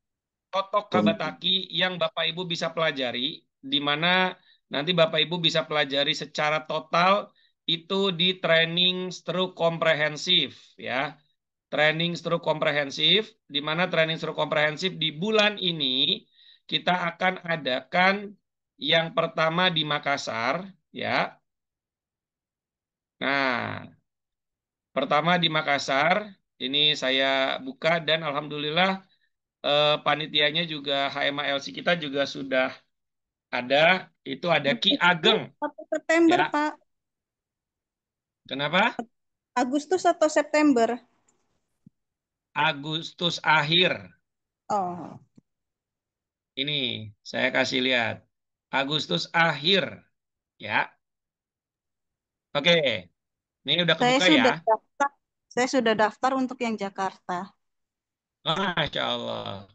[SPEAKER 1] totok kabataki yang Bapak Ibu bisa pelajari, di mana nanti Bapak Ibu bisa pelajari secara total itu di training stroke komprehensif ya. Training stroke komprehensif, di mana training stroke komprehensif di bulan ini kita akan adakan yang pertama di Makassar ya. Nah, pertama di Makassar, ini saya buka dan alhamdulillah panitianya juga HMALC kita juga sudah ada. Itu ada Ki Ageng.
[SPEAKER 7] September,
[SPEAKER 1] ya.
[SPEAKER 7] Pak.
[SPEAKER 1] Kenapa?
[SPEAKER 7] Agustus atau September?
[SPEAKER 1] Agustus akhir.
[SPEAKER 7] Oh.
[SPEAKER 1] Ini saya kasih lihat. Agustus akhir. Ya. Oke. Ini udah kebuka ya.
[SPEAKER 7] Saya sudah daftar untuk yang Jakarta.
[SPEAKER 1] Masya Allah.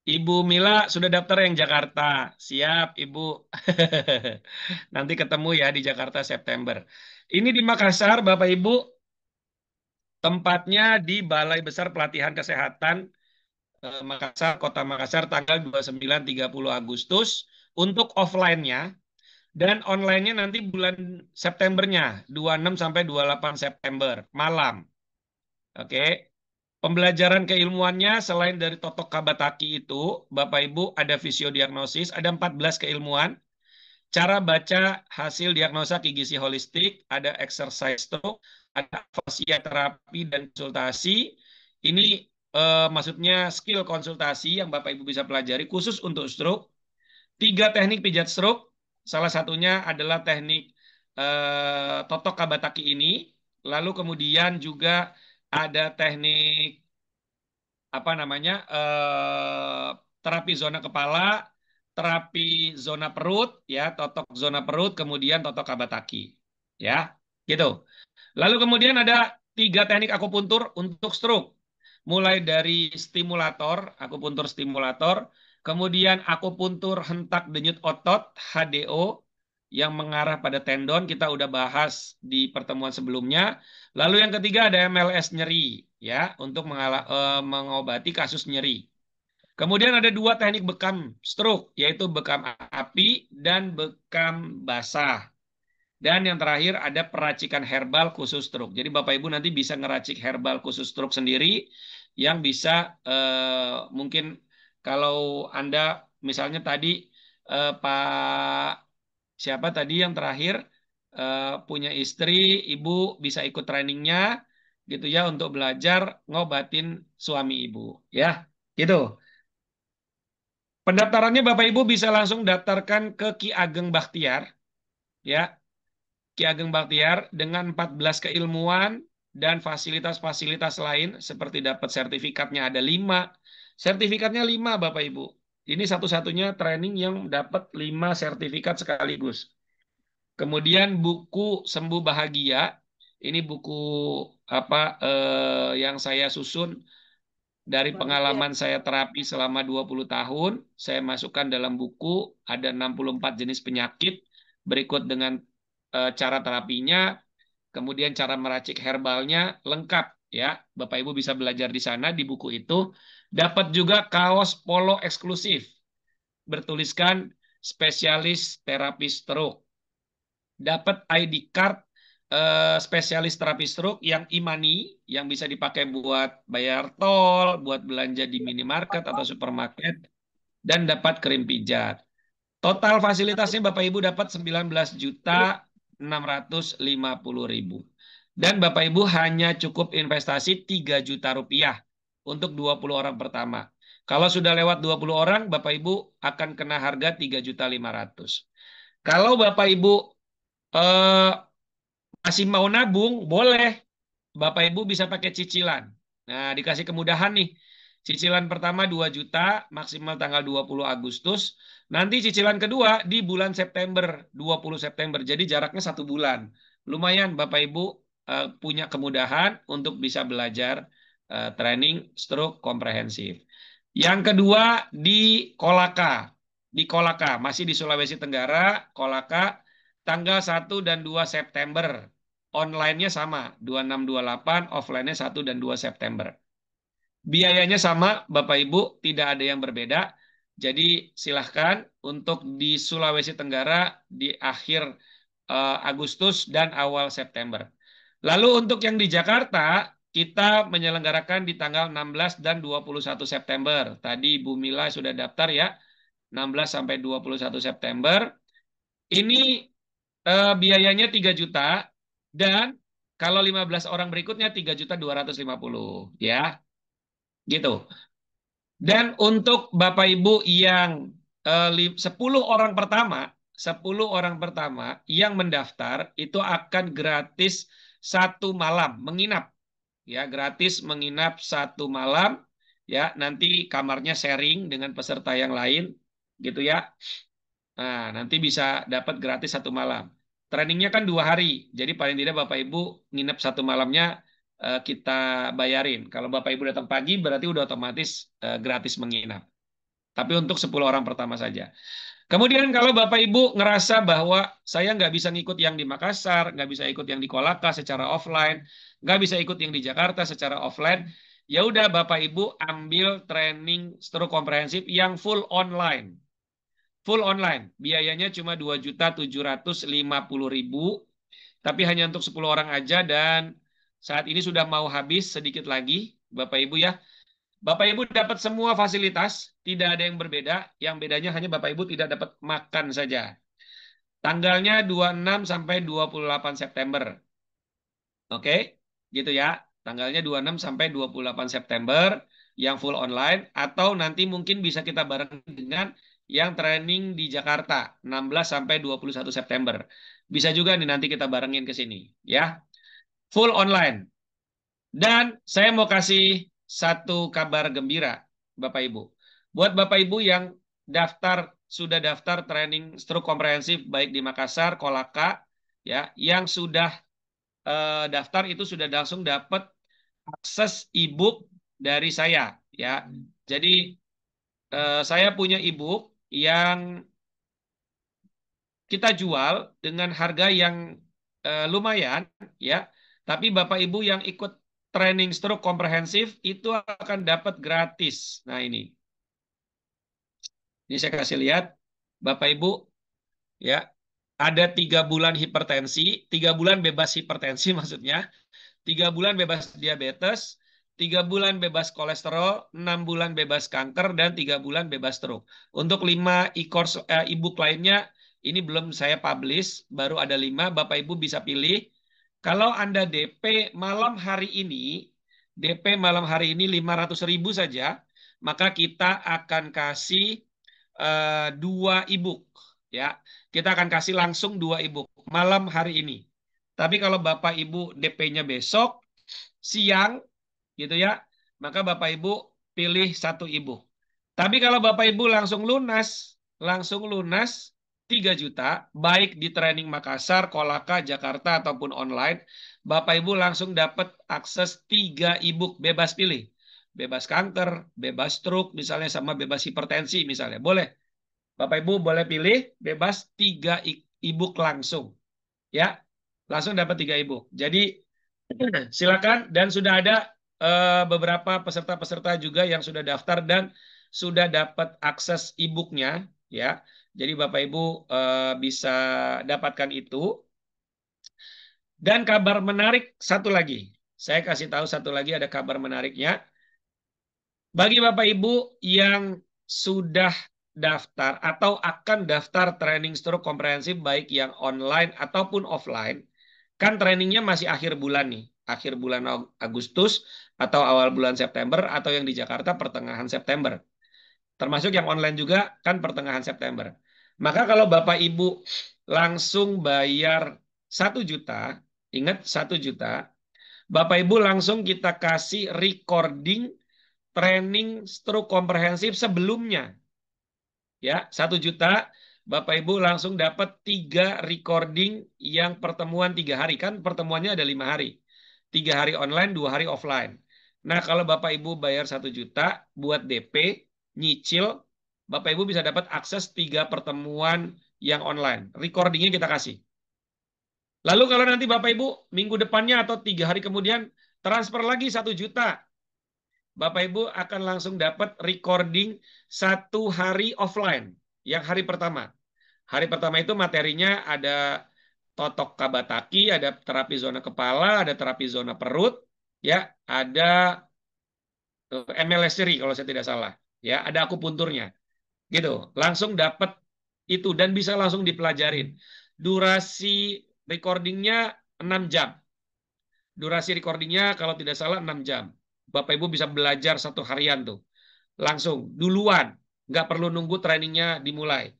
[SPEAKER 1] Ibu Mila sudah daftar yang Jakarta. Siap, Ibu. Nanti ketemu ya di Jakarta September. Ini di Makassar, Bapak Ibu. Tempatnya di Balai Besar Pelatihan Kesehatan Makassar, Kota Makassar, tanggal 29-30 Agustus. Untuk offline-nya. Dan online-nya nanti bulan Septembernya. 26 sampai 28 September. Malam. Oke. Pembelajaran keilmuannya selain dari Totok Kabataki itu, Bapak Ibu ada fisiodiagnosis, ada 14 keilmuan. Cara baca hasil diagnosa gizi holistik, ada exercise stroke, ada fasioterapi dan konsultasi. Ini maksudnya skill konsultasi yang Bapak Ibu bisa pelajari khusus untuk stroke. 3 teknik pijat stroke, salah satunya adalah teknik Totok Kabataki ini. Lalu kemudian juga ada teknik apa namanya terapi zona kepala, terapi zona perut, ya totok zona perut, kemudian totok Kabataki, ya gitu. Lalu kemudian ada 3 teknik akupuntur untuk stroke, mulai dari stimulator, akupuntur stimulator, kemudian akupuntur hentak denyut otot (HDO) yang mengarah pada tendon, kita udah bahas di pertemuan sebelumnya. Lalu yang ketiga ada MLS nyeri, ya, untuk mengobati kasus nyeri. Kemudian ada 2 teknik bekam stroke, yaitu bekam api dan bekam basah. Dan yang terakhir ada peracikan herbal khusus stroke. Jadi Bapak Ibu nanti bisa ngeracik herbal khusus stroke sendiri yang bisa mungkin kalau Anda misalnya tadi Pak siapa tadi yang terakhir punya istri, ibu bisa ikut trainingnya gitu ya untuk belajar ngobatin suami ibu ya gitu. Pendaftarannya Bapak Ibu bisa langsung daftarkan ke Ki Ageng Bakhtiar ya. Ki Ageng Bakhtiar dengan 14 keilmuan dan fasilitas-fasilitas lain seperti dapat sertifikatnya ada 5. Sertifikatnya 5 Bapak Ibu. Ini satu-satunya training yang dapat 5 sertifikat sekaligus. Kemudian buku Sembuh Bahagia. Ini buku apa yang saya susun dari pengalaman saya terapi selama 20 tahun. Saya masukkan dalam buku ada 64 jenis penyakit berikut dengan cara terapinya, kemudian cara meracik herbalnya lengkap ya. Bapak Ibu bisa belajar di sana di buku itu. Dapat juga kaos polo eksklusif bertuliskan spesialis terapi stroke. Dapat ID card spesialis terapi stroke yang e-money yang bisa dipakai buat bayar tol, buat belanja di minimarket atau supermarket, dan dapat krim pijat. Total fasilitasnya Bapak Ibu dapat 19.650.000. Dan Bapak Ibu hanya cukup investasi 3 juta rupiah untuk 20 orang pertama. Kalau sudah lewat 20 orang, Bapak Ibu akan kena harga 3.500.000. Kalau Bapak Ibu masih mau nabung, boleh. Bapak Ibu bisa pakai cicilan. Nah, dikasih kemudahan nih. Cicilan pertama 2 juta, maksimal tanggal 20 Agustus. Nanti cicilan kedua di bulan September, 20 September. Jadi jaraknya 1 bulan. Lumayan Bapak Ibu punya kemudahan untuk bisa belajar training stroke komprehensif. Yang kedua di Kolaka. Di Kolaka, masih di Sulawesi Tenggara, Kolaka, tanggal 1 dan 2 September. Online-nya sama, 26-28, offline-nya 1 dan 2 September. Biayanya sama, Bapak Ibu, tidak ada yang berbeda. Jadi silahkan untuk di Sulawesi Tenggara di akhir Agustus dan awal September. Lalu untuk yang di Jakarta, kita menyelenggarakan di tanggal 16 dan 21 September. Tadi Bu Mila sudah daftar ya, 16 sampai 21 September. Ini biayanya 3 juta. Dan kalau 15 orang berikutnya 3.250.000 ya. Gitu. Dan untuk Bapak Ibu yang 10 orang pertama, 10 orang pertama yang mendaftar itu akan gratis 1 malam menginap. Ya, gratis menginap 1 malam ya. Nanti kamarnya sharing dengan peserta yang lain gitu ya. Nah, nanti bisa dapat gratis 1 malam. Trainingnya kan 2 hari, jadi paling tidak Bapak Ibu nginep 1 malamnya kita bayarin. Kalau Bapak Ibu datang pagi berarti udah otomatis gratis menginap. Tapi untuk 10 orang pertama saja. Kemudian kalau Bapak Ibu ngerasa bahwa saya nggak bisa ngikut yang di Makassar, nggak bisa ikut yang di Kolaka secara offline, nggak bisa ikut yang di Jakarta secara offline, ya udah Bapak Ibu ambil training stroke komprehensif yang full online. Full online, biayanya cuma 2.750.000, tapi hanya untuk 10 orang aja dan saat ini sudah mau habis sedikit lagi Bapak Ibu ya. Bapak Ibu dapat semua fasilitas, tidak ada yang berbeda. Yang bedanya hanya Bapak Ibu tidak dapat makan saja. Tanggalnya 26 sampai 28 September. Oke, gitu ya. Tanggalnya 26 sampai 28 September yang full online, atau nanti mungkin bisa kita bareng dengan yang training di Jakarta 16 sampai 21 September. Bisa juga nih nanti kita barengin ke sini ya. Full online. Dan saya mau kasih satu kabar gembira Bapak Ibu. Buat Bapak Ibu yang sudah daftar training stroke komprehensif baik di Makassar, Kolaka ya, yang sudah daftar itu sudah langsung dapat akses e-book dari saya ya. Jadi saya punya e-book yang kita jual dengan harga yang lumayan ya. Tapi Bapak Ibu yang ikut training stroke komprehensif itu akan dapat gratis. Nah ini saya kasih lihat Bapak Ibu ya. Ada 3 bulan hipertensi, 3 bulan bebas hipertensi maksudnya. 3 bulan bebas diabetes, 3 bulan bebas kolesterol, 6 bulan bebas kanker, dan 3 bulan bebas stroke. Untuk 5 e-course e-book lainnya, ini belum saya publish, baru ada 5, Bapak Ibu bisa pilih. Kalau Anda DP malam hari ini, DP malam hari ini 500.000 saja, maka kita akan kasih 2 e-book. Ya, kita akan kasih langsung 2 e-book malam hari ini. Tapi kalau Bapak Ibu DP-nya besok, siang, gitu ya, maka Bapak Ibu pilih 1 e-book. Tapi kalau Bapak Ibu langsung lunas 3 juta, baik di training Makassar, Kolaka, Jakarta, ataupun online, Bapak Ibu langsung dapat akses 3 e-book bebas pilih. Bebas kanker, bebas stroke, misalnya sama bebas hipertensi misalnya. Boleh. Bapak Ibu boleh pilih bebas 3 e-book langsung. Ya, langsung dapat 3 e-book. Jadi silakan, dan sudah ada beberapa peserta-peserta juga yang sudah daftar dan sudah dapat akses e-booknya ya. Jadi Bapak Ibu bisa dapatkan itu. Dan kabar menarik satu lagi. Saya kasih tahu satu lagi, ada kabar menariknya. Bagi Bapak Ibu yang sudah daftar atau akan daftar training stroke komprehensif baik yang online ataupun offline, kan trainingnya masih akhir bulan nih, akhir bulan Agustus atau awal bulan September, atau yang di Jakarta pertengahan September. Termasuk yang online juga kan pertengahan September. Maka kalau Bapak Ibu langsung bayar 1 juta, ingat 1 juta, Bapak Ibu langsung kita kasih recording training stroke komprehensif sebelumnya. Ya, 1 juta, Bapak Ibu langsung dapat 3 recording yang pertemuan 3 hari. Kan pertemuannya ada 5 hari. 3 hari online, 2 hari offline. Nah, kalau Bapak Ibu bayar 1 juta buat DP, nyicil, Bapak Ibu bisa dapat akses 3 pertemuan yang online. Recordingnya kita kasih. Lalu kalau nanti Bapak Ibu minggu depannya atau 3 hari kemudian transfer lagi 1 juta, Bapak Ibu akan langsung dapat recording 1 hari offline. Yang hari pertama. Hari pertama itu materinya ada totok kabataki, ada terapi zona kepala, ada terapi zona perut, ya, ada MLSRI kalau saya tidak salah, ya, ada akupunturnya, gitu. Langsung dapat itu dan bisa langsung dipelajarin. Durasi recordingnya 6 jam. Durasi recordingnya kalau tidak salah 6 jam. Bapak Ibu bisa belajar 1 harian tuh. Langsung, duluan. Nggak perlu nunggu trainingnya dimulai.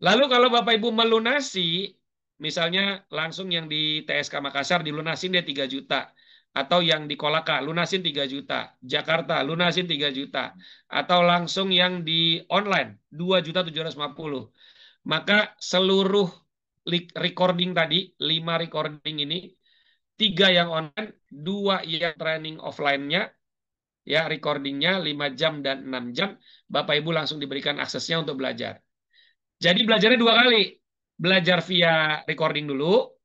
[SPEAKER 1] Lalu kalau Bapak Ibu melunasi, misalnya langsung yang di TSK Makassar dilunasin dia 3 juta. Atau yang di Kolaka lunasin 3 juta. Jakarta lunasin 3 juta. Atau langsung yang di online 2.750.000. Maka seluruh recording tadi, 5 recording ini, 3 yang online, 2 yang training offline-nya, ya, recordingnya 5 jam dan 6 jam, Bapak Ibu langsung diberikan aksesnya untuk belajar. Jadi belajarnya 2 kali. Belajar via recording dulu,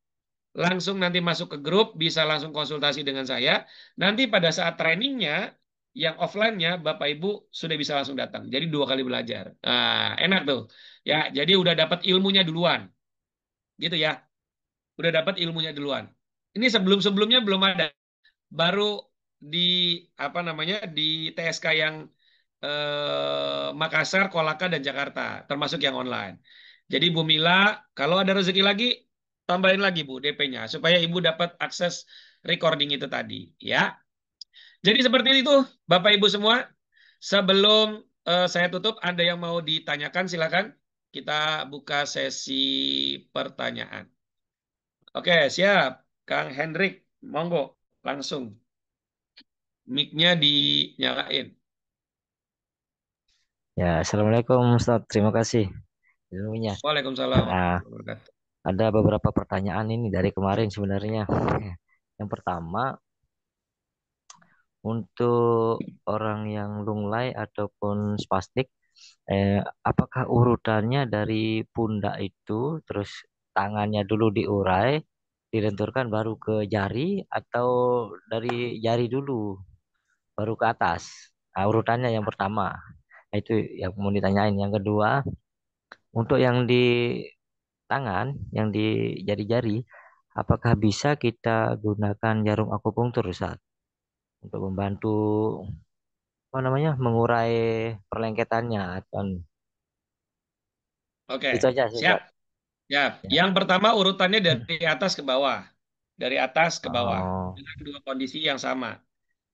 [SPEAKER 1] langsung nanti masuk ke grup, bisa langsung konsultasi dengan saya. Nanti pada saat trainingnya, yang offline-nya, Bapak Ibu sudah bisa langsung datang. Jadi 2 kali belajar. Nah, enak tuh. Ya, jadi udah dapat ilmunya duluan. Gitu ya. Udah dapat ilmunya duluan. Ini sebelum-sebelumnya belum ada. Baru di apa namanya di TSK yang Makassar, Kolaka, dan Jakarta, termasuk yang online. Jadi Bu Mila, kalau ada rezeki lagi, tambahin lagi Bu DP-nya supaya Ibu dapat akses recording itu tadi, ya. Jadi seperti itu, Bapak Ibu semua. Sebelum saya tutup, ada yang mau ditanyakan, silakan. Kita buka sesi pertanyaan. Oke, siap. Kang Hendrik, monggo langsung. Mic-nya dinyalain.
[SPEAKER 3] Ya, Assalamualaikum Ustaz. Terima kasih ilmunya.
[SPEAKER 1] Waalaikumsalam.
[SPEAKER 3] Nah, ada beberapa pertanyaan ini dari kemarin sebenarnya. Yang pertama, untuk orang yang lunglai ataupun spastik, apakah urutannya dari pundak itu, terus tangannya dulu diurai, dilenturkan baru ke jari, atau dari jari dulu baru ke atas? Nah, urutannya yang pertama. Nah, itu yang mau ditanyain. Yang kedua, untuk yang di tangan, yang di jari-jari, apakah bisa kita gunakan jarum akupunktur, Ustaz, untuk membantu apa namanya mengurai perlengketannya?
[SPEAKER 1] Oke,
[SPEAKER 3] Itu aja,
[SPEAKER 1] siap.
[SPEAKER 3] Ustaz.
[SPEAKER 1] Ya,
[SPEAKER 3] Ya.
[SPEAKER 1] yang pertama urutannya dari atas ke bawah. Dari atas ke bawah.
[SPEAKER 3] Oh,
[SPEAKER 1] Dengan dua kondisi yang sama.
[SPEAKER 3] ya,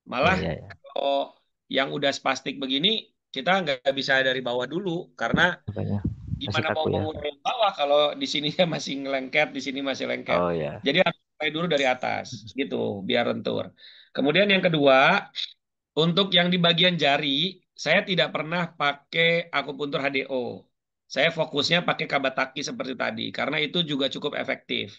[SPEAKER 1] Malah
[SPEAKER 3] ya, ya.
[SPEAKER 1] kalau yang udah spastik begini, kita nggak bisa dari bawah dulu. Karena
[SPEAKER 3] Makanya masih
[SPEAKER 1] gimana mau
[SPEAKER 3] kaku ya.
[SPEAKER 1] mengurai bawah kalau di sininya masih ngelengket, di sini masih lengket.
[SPEAKER 3] Oh ya.
[SPEAKER 1] Jadi harus mulai dulu dari atas, gitu, biar lentur. Kemudian yang kedua, untuk yang di bagian jari, saya tidak pernah pakai akupuntur HDO. Saya fokusnya pakai kabataki seperti tadi, karena itu juga cukup efektif.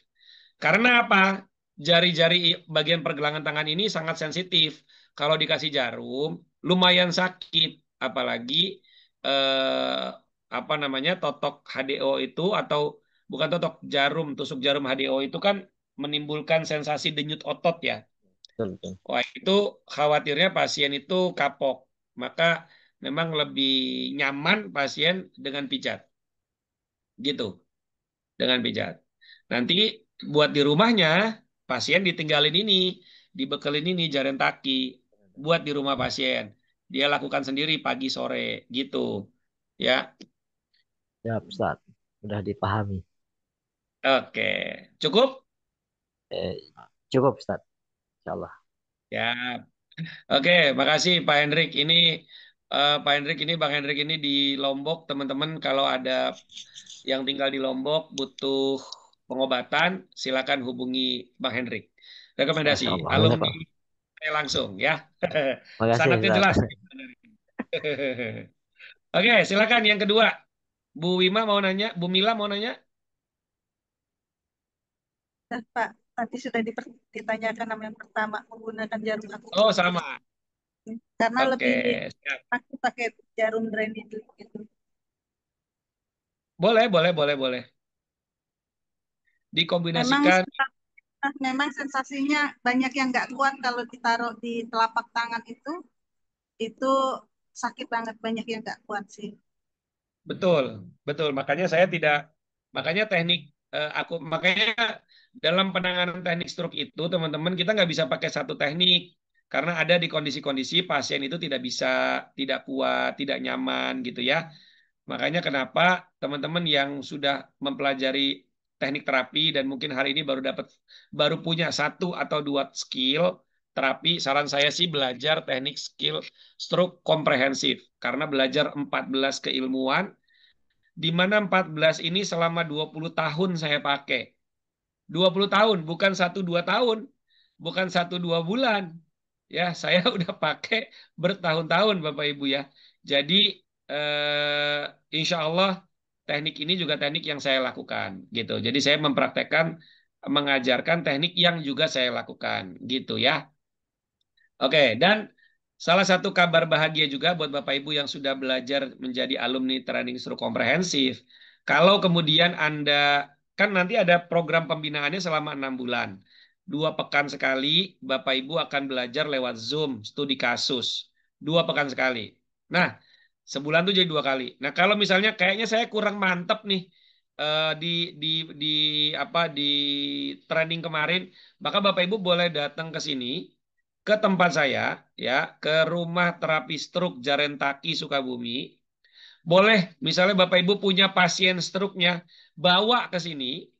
[SPEAKER 1] Karena apa? Jari-jari bagian pergelangan tangan ini sangat sensitif. Kalau dikasih jarum, lumayan sakit. Apalagi eh, apa namanya totok HDO itu atau bukan totok jarum, tusuk jarum HDO itu kan menimbulkan sensasi denyut otot ya.
[SPEAKER 3] Betul, betul.
[SPEAKER 1] Wah, itu khawatirnya pasien itu kapok. Maka memang lebih nyaman pasien dengan pijat. Gitu, dengan pijat. Nanti buat di rumahnya, pasien ditinggalin ini, dibekelin ini jaren taki. Buat di rumah pasien. Dia lakukan sendiri pagi sore, gitu. Ya,
[SPEAKER 3] Ya, Ustaz. Sudah dipahami.
[SPEAKER 1] oke. Cukup?
[SPEAKER 3] Eh, cukup, Ustaz. Insyaallah.
[SPEAKER 1] Ya. Oke, makasih Pak Hendrik. Ini Pak Hendrik ini Bang Hendrik ini di Lombok, teman-teman kalau ada yang tinggal di Lombok butuh pengobatan, silakan hubungi Bang Hendrik. Rekomendasi
[SPEAKER 3] Masya Allah. Boleh,
[SPEAKER 1] alumni
[SPEAKER 3] Pak.
[SPEAKER 1] saya langsung ya.
[SPEAKER 3] Makasih,
[SPEAKER 1] Sanatnya
[SPEAKER 3] Ustaz.
[SPEAKER 1] jelas. Oke, silakan yang kedua. Bu Wima mau nanya, Bu Mila mau nanya?
[SPEAKER 7] Pak, tadi sudah ditanyakan nama yang pertama menggunakan jarum
[SPEAKER 1] Oh,
[SPEAKER 7] akupunktur.
[SPEAKER 1] sama.
[SPEAKER 7] Karena
[SPEAKER 1] Oke,
[SPEAKER 7] lebih
[SPEAKER 1] siap.
[SPEAKER 7] aku pakai jarum drainage gitu.
[SPEAKER 1] Boleh, boleh, boleh, boleh.
[SPEAKER 7] Memang
[SPEAKER 1] Dikombinasikan.
[SPEAKER 7] memang sensasinya banyak yang nggak kuat kalau ditaruh di telapak tangan itu sakit banget, banyak yang nggak kuat sih.
[SPEAKER 1] Betul, betul. Makanya saya tidak, makanya teknik makanya dalam penanganan teknik stroke itu teman-teman kita nggak bisa pakai satu teknik karena ada di kondisi-kondisi pasien itu tidak bisa, tidak kuat, tidak nyaman gitu ya. Makanya kenapa teman-teman yang sudah mempelajari teknik terapi dan mungkin hari ini baru punya satu atau dua skill terapi, saran saya sih belajar teknik skill stroke komprehensif karena belajar 14 keilmuan di mana 14 ini selama 20 tahun saya pakai. 20 tahun, bukan 1-2 tahun, bukan 1-2 bulan. Ya, saya udah pakai bertahun-tahun Bapak Ibu ya. Jadi insya Allah teknik ini juga teknik yang saya lakukan gitu. Jadi saya mempraktekkan mengajarkan teknik yang juga saya lakukan gitu ya. Oke, dan salah satu kabar bahagia juga buat Bapak Ibu yang sudah belajar menjadi alumni training stroke komprehensif. Kalau kemudian Anda, kan nanti ada program pembinaannya selama 6 bulan. 2 pekan sekali, Bapak Ibu akan belajar lewat Zoom, studi kasus. 2 pekan sekali. Nah, sebulan tuh jadi 2 kali. Nah, kalau misalnya kayaknya saya kurang mantep nih di di apa di training kemarin, maka Bapak Ibu boleh datang ke sini ke tempat saya, ya, ke rumah terapi stroke Jarentaki Sukabumi. Boleh, misalnya Bapak Ibu punya pasien stroke-nya, bawa ke sini.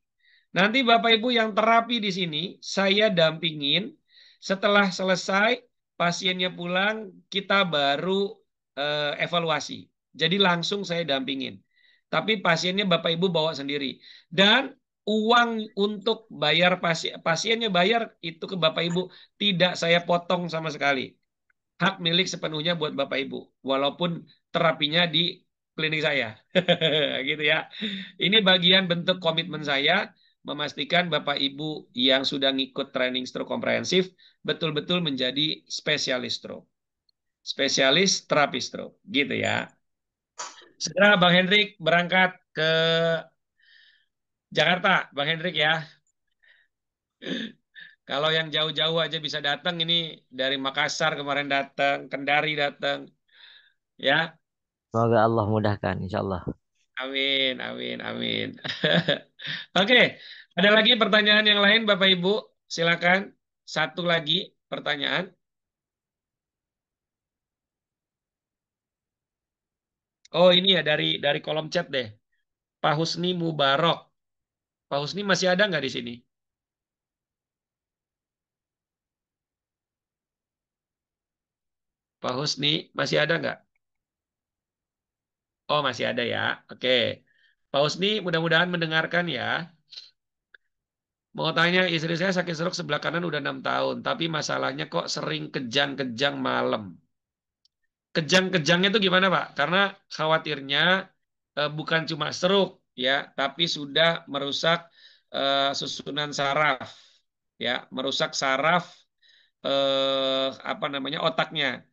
[SPEAKER 1] Nanti Bapak Ibu yang terapi di sini, saya dampingin. Setelah selesai, pasiennya pulang, kita baru evaluasi. Jadi langsung saya dampingin. Tapi pasiennya Bapak Ibu bawa sendiri. Dan uang untuk bayar pasiennya bayar itu ke Bapak Ibu tidak saya potong sama sekali. Hak milik sepenuhnya buat Bapak Ibu. Walaupun terapinya di klinik saya. Gitu ya. Ini bagian bentuk komitmen saya memastikan Bapak Ibu yang sudah ngikut training stroke komprehensif betul-betul menjadi spesialis stroke. Spesialis terapi stroke. Gitu ya. Segera Bang Hendrik berangkat ke Jakarta, Bang Hendrik ya. Kalau yang jauh-jauh aja bisa datang, ini dari Makassar kemarin datang, Kendari datang, ya.
[SPEAKER 3] Semoga Allah mudahkan, insya Allah.
[SPEAKER 1] Amin, amin, amin. Oke, ada lagi pertanyaan yang lain, Bapak Ibu? Silakan. Satu lagi pertanyaan. Oh, ini ya dari kolom chat deh. Pak Husni Mubarok. Pak Husni masih ada nggak di sini? Pak Husni masih ada nggak? Oh, masih ada ya. Oke. Pak Husni mudah-mudahan mendengarkan ya. Mau tanya, istri saya sakit stroke sebelah kanan udah 6 tahun, tapi masalahnya kok sering kejang-kejang malam. Kejang-kejangnya itu gimana, Pak? Karena khawatirnya bukan cuma stroke ya, tapi sudah merusak susunan saraf ya, merusak saraf apa namanya otaknya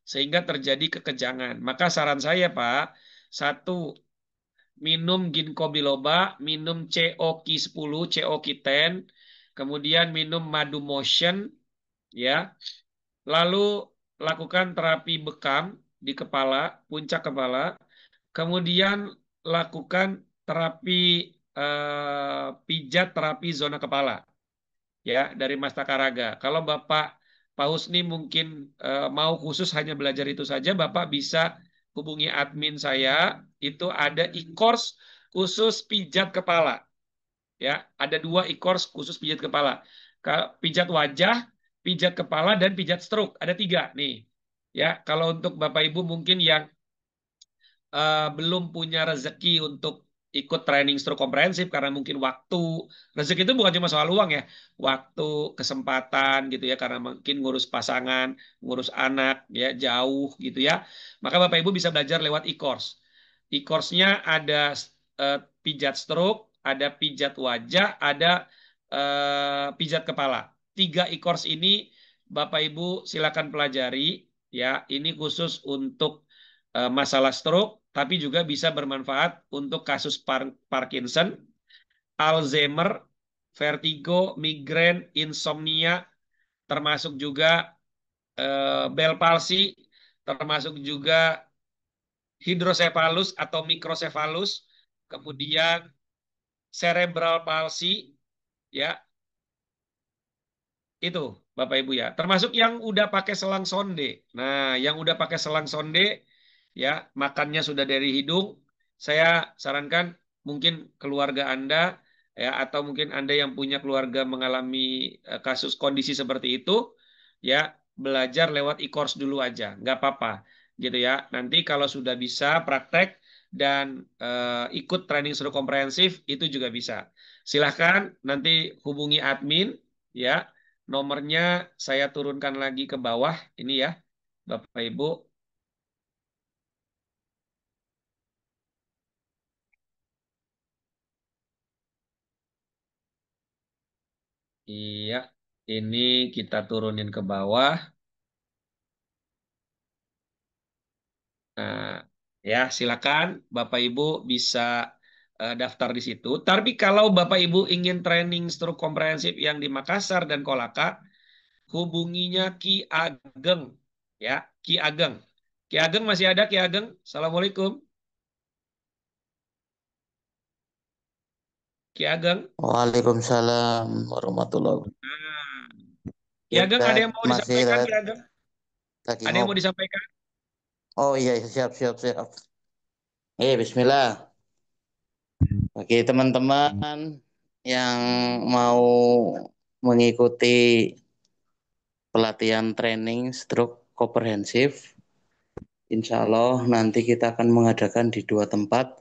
[SPEAKER 1] sehingga terjadi kekejangan. Maka saran saya, Pak, satu, minum ginkgo biloba, minum COQ10, COQ10, kemudian minum madu motion ya. Lalu lakukan terapi bekam di kepala, puncak kepala. Kemudian lakukan terapi pijat terapi zona kepala ya dari Mas Takaraga. Kalau Bapak Pak Husni mungkin mau khusus hanya belajar itu saja, Bapak bisa hubungi admin saya. Itu ada e-course khusus pijat kepala. Ya, ada 2 e-course khusus pijat kepala. Pijat wajah, pijat kepala, dan pijat stroke. Ada 3 nih. Ya, kalau untuk Bapak Ibu mungkin yang belum punya rezeki untuk ikut training stroke komprehensif karena mungkin waktu. Rezeki itu bukan cuma soal uang ya, waktu, kesempatan gitu ya, karena mungkin ngurus pasangan, ngurus anak ya jauh gitu ya. Maka Bapak Ibu bisa belajar lewat e-course. E-course-nya ada pijat stroke, ada pijat wajah, ada pijat kepala. 3 e-course ini Bapak Ibu silakan pelajari ya. Ini khusus untuk masalah stroke, tapi juga bisa bermanfaat untuk kasus Parkinson, Alzheimer, vertigo, migrain, insomnia, termasuk juga Bell palsy, termasuk juga hidrosefalus atau mikrosefalus, kemudian cerebral palsy, ya itu Bapak Ibu ya. Termasuk yang udah pakai selang sonde. Nah, yang udah pakai selang sonde, ya makannya sudah dari hidung, saya sarankan mungkin keluarga Anda ya atau mungkin Anda yang punya keluarga mengalami kasus kondisi seperti itu ya belajar lewat e-course dulu aja, nggak apa-apa gitu ya. Nanti kalau sudah bisa praktek dan ikut training seru komprehensif itu juga bisa. Silahkan nanti hubungi admin ya. Nomornya saya turunkan lagi ke bawah ini ya, Bapak Ibu. Iya, ini kita turunin ke bawah. Nah, ya silakan Bapak Ibu bisa daftar di situ. Tapi kalau Bapak Ibu ingin training stroke komprehensif yang di Makassar dan Kolaka, hubunginya Ki Ageng. Ya, Ki Ageng. Ki Ageng masih ada, Ki Ageng? Assalamualaikum. Ki Ageng.
[SPEAKER 9] Waalaikumsalam warahmatullahi wabarakatuh.
[SPEAKER 1] Nah, Ki Ageng ada yang mau
[SPEAKER 9] masih
[SPEAKER 1] disampaikan, Ki Ageng?
[SPEAKER 9] lagi
[SPEAKER 1] Ada yang mau disampaikan?
[SPEAKER 9] Oh iya, siap, siap, siap. Bismillah. Bagi teman-teman yang mau mengikuti pelatihan training stroke komprehensif, insya Allah nanti kita akan mengadakan di 2 tempat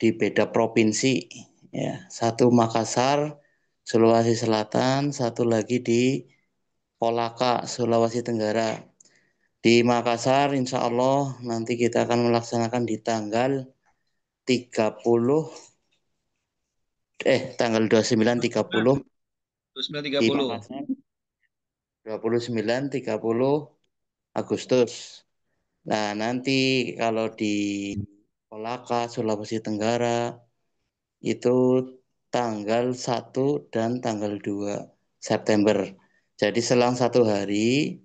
[SPEAKER 9] di beda provinsi. Ya, satu Makassar, Sulawesi Selatan, satu lagi di Kolaka, Sulawesi Tenggara. Di Makassar, insya Allah nanti kita akan melaksanakan di tanggal 30, tanggal 29, 30 di
[SPEAKER 1] 29.30.
[SPEAKER 9] Makassar, 29, 30 Agustus. Nah, nanti kalau di Kolaka, Sulawesi Tenggara, itu tanggal 1 dan tanggal 2 September. Jadi selang 1 hari,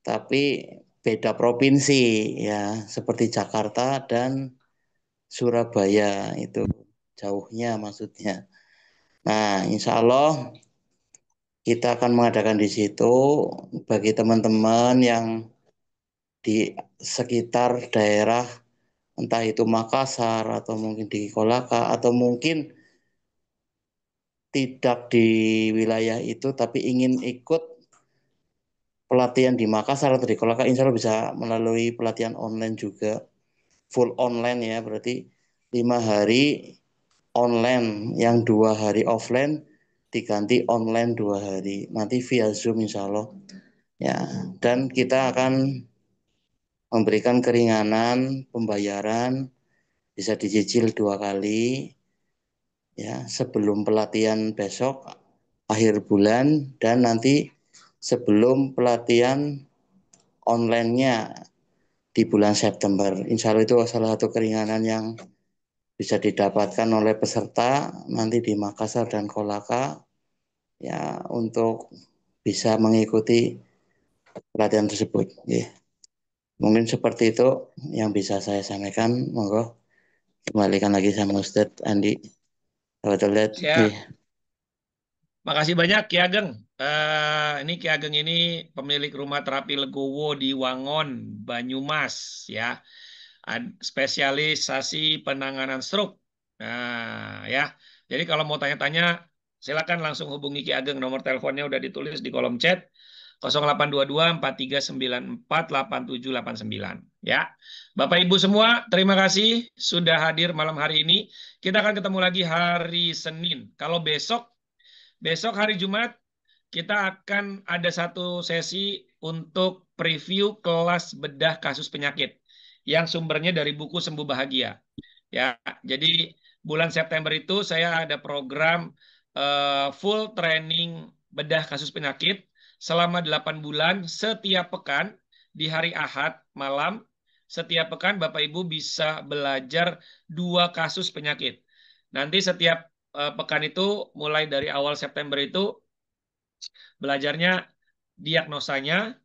[SPEAKER 9] tapi beda provinsi ya, seperti Jakarta dan Surabaya itu jauhnya maksudnya. Nah, insya Allah kita akan mengadakan di situ bagi teman-teman yang di sekitar daerah entah itu Makassar atau mungkin di Kolaka atau mungkin tidak di wilayah itu tapi ingin ikut pelatihan di Makassar atau di Kolaka, insya Allah bisa melalui pelatihan online juga, full online ya, berarti 5 hari online, yang 2 hari offline diganti online 2 hari, nanti via Zoom insya Allah ya. Dan kita akan memberikan keringanan pembayaran, bisa dicicil 2 kali ya, sebelum pelatihan besok akhir bulan dan nanti sebelum pelatihan online-nya di bulan September. Insya Allah itu salah satu keringanan yang bisa didapatkan oleh peserta nanti di Makassar dan Kolaka ya, untuk bisa mengikuti pelatihan tersebut. Ya. Mungkin seperti itu yang bisa saya sampaikan. Monggo kembalikan lagi sama Ustadz Andi.
[SPEAKER 1] Siap. Makasih banyak Ki Ageng. Ini Ki Ageng ini pemilik rumah terapi Legowo di Wangon, Banyumas ya. Spesialisasi penanganan stroke. Nah, ya. Jadi kalau mau tanya-tanya silakan langsung hubungi Ki Ageng. Nomor teleponnya udah ditulis di kolom chat. 0822 4394 8789 ya. Bapak Ibu semua, terima kasih sudah hadir malam hari ini. Kita akan ketemu lagi hari Senin. Kalau besok hari Jumat kita akan ada satu sesi untuk preview kelas bedah kasus penyakit yang sumbernya dari buku Sembuh Bahagia. Ya, jadi bulan September itu saya ada program full training bedah kasus penyakit selama 8 bulan setiap pekan di hari Ahad malam. Setiap pekan Bapak Ibu bisa belajar 2 kasus penyakit. Nanti setiap pekan itu mulai dari awal September itu belajarnya diagnosanya,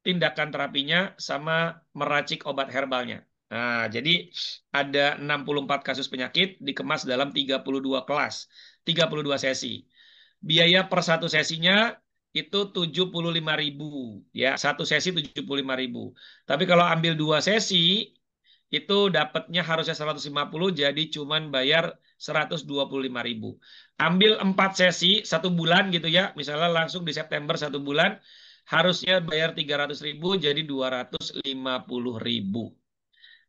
[SPEAKER 1] tindakan terapinya, sama meracik obat herbalnya. Nah, jadi ada 64 kasus penyakit dikemas dalam 32 kelas, 32 sesi. Biaya per satu sesinya itu 75.000 ya, satu sesi 75.000. Tapi kalau ambil 2 sesi itu dapatnya harusnya 150, jadi cuman bayar 125.000. Ambil 4 sesi 1 bulan gitu ya, misalnya langsung di September 1 bulan, harusnya bayar 300.000, jadi 250.000.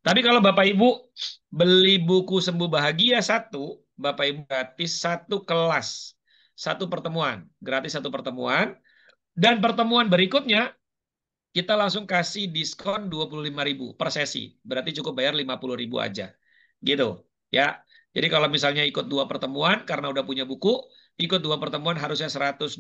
[SPEAKER 1] Tapi kalau Bapak Ibu beli buku Sembuh Bahagia 1, Bapak Ibu gratis 1 kelas, 1 pertemuan, gratis 1 pertemuan, dan pertemuan berikutnya kita langsung kasih diskon 25.000 per sesi. Berarti cukup bayar 50.000 aja. Gitu. Ya. Jadi kalau misalnya ikut 2 pertemuan karena udah punya buku, ikut 2 pertemuan harusnya 125,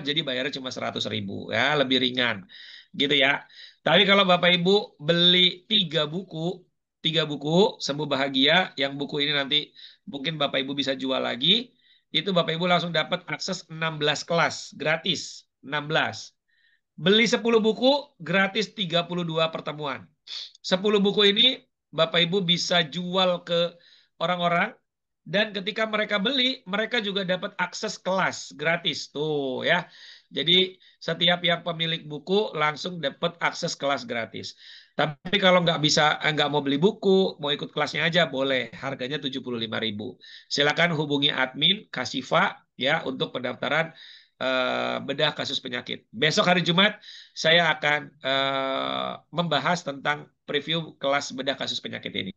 [SPEAKER 1] jadi bayarnya cuma 100.000. Ya, lebih ringan. Gitu ya. Tapi kalau Bapak Ibu beli 3 buku, 3 buku Sembuh Bahagia, yang buku ini nanti mungkin Bapak Ibu bisa jual lagi, itu Bapak Ibu langsung dapat akses 16 kelas gratis. 16. Beli 10 buku, gratis 32 pertemuan. 10 buku ini Bapak Ibu bisa jual ke orang-orang Dan ketika mereka beli, mereka juga dapat akses kelas gratis tuh ya. Jadi setiap yang pemilik buku langsung dapat akses kelas gratis. Tapi kalau nggak mau beli buku, mau ikut kelasnya aja boleh. Harganya 75.000. Silakan hubungi admin Kasifa ya untuk pendaftaran bedah kasus penyakit. Besok hari Jumat saya akan membahas tentang preview kelas bedah kasus penyakit ini.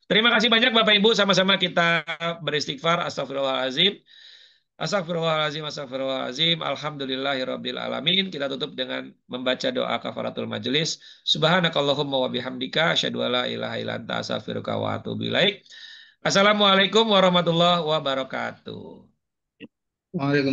[SPEAKER 1] Terima kasih banyak Bapak Ibu, sama-sama kita beristighfar. Astagfirullahaladzim. Astagfirullahaladzim, astagfirullahaladzim. Alhamdulillahirabbil alamin. Kita tutup dengan membaca doa kafaratul majelis. Subhanakallahumma wa bihamdika asyhadu alla ilaha illa anta astaghfiruka wa atubu ilaik. Assalamualaikum warahmatullahi wabarakatuh.
[SPEAKER 5] Waalaikumsalam.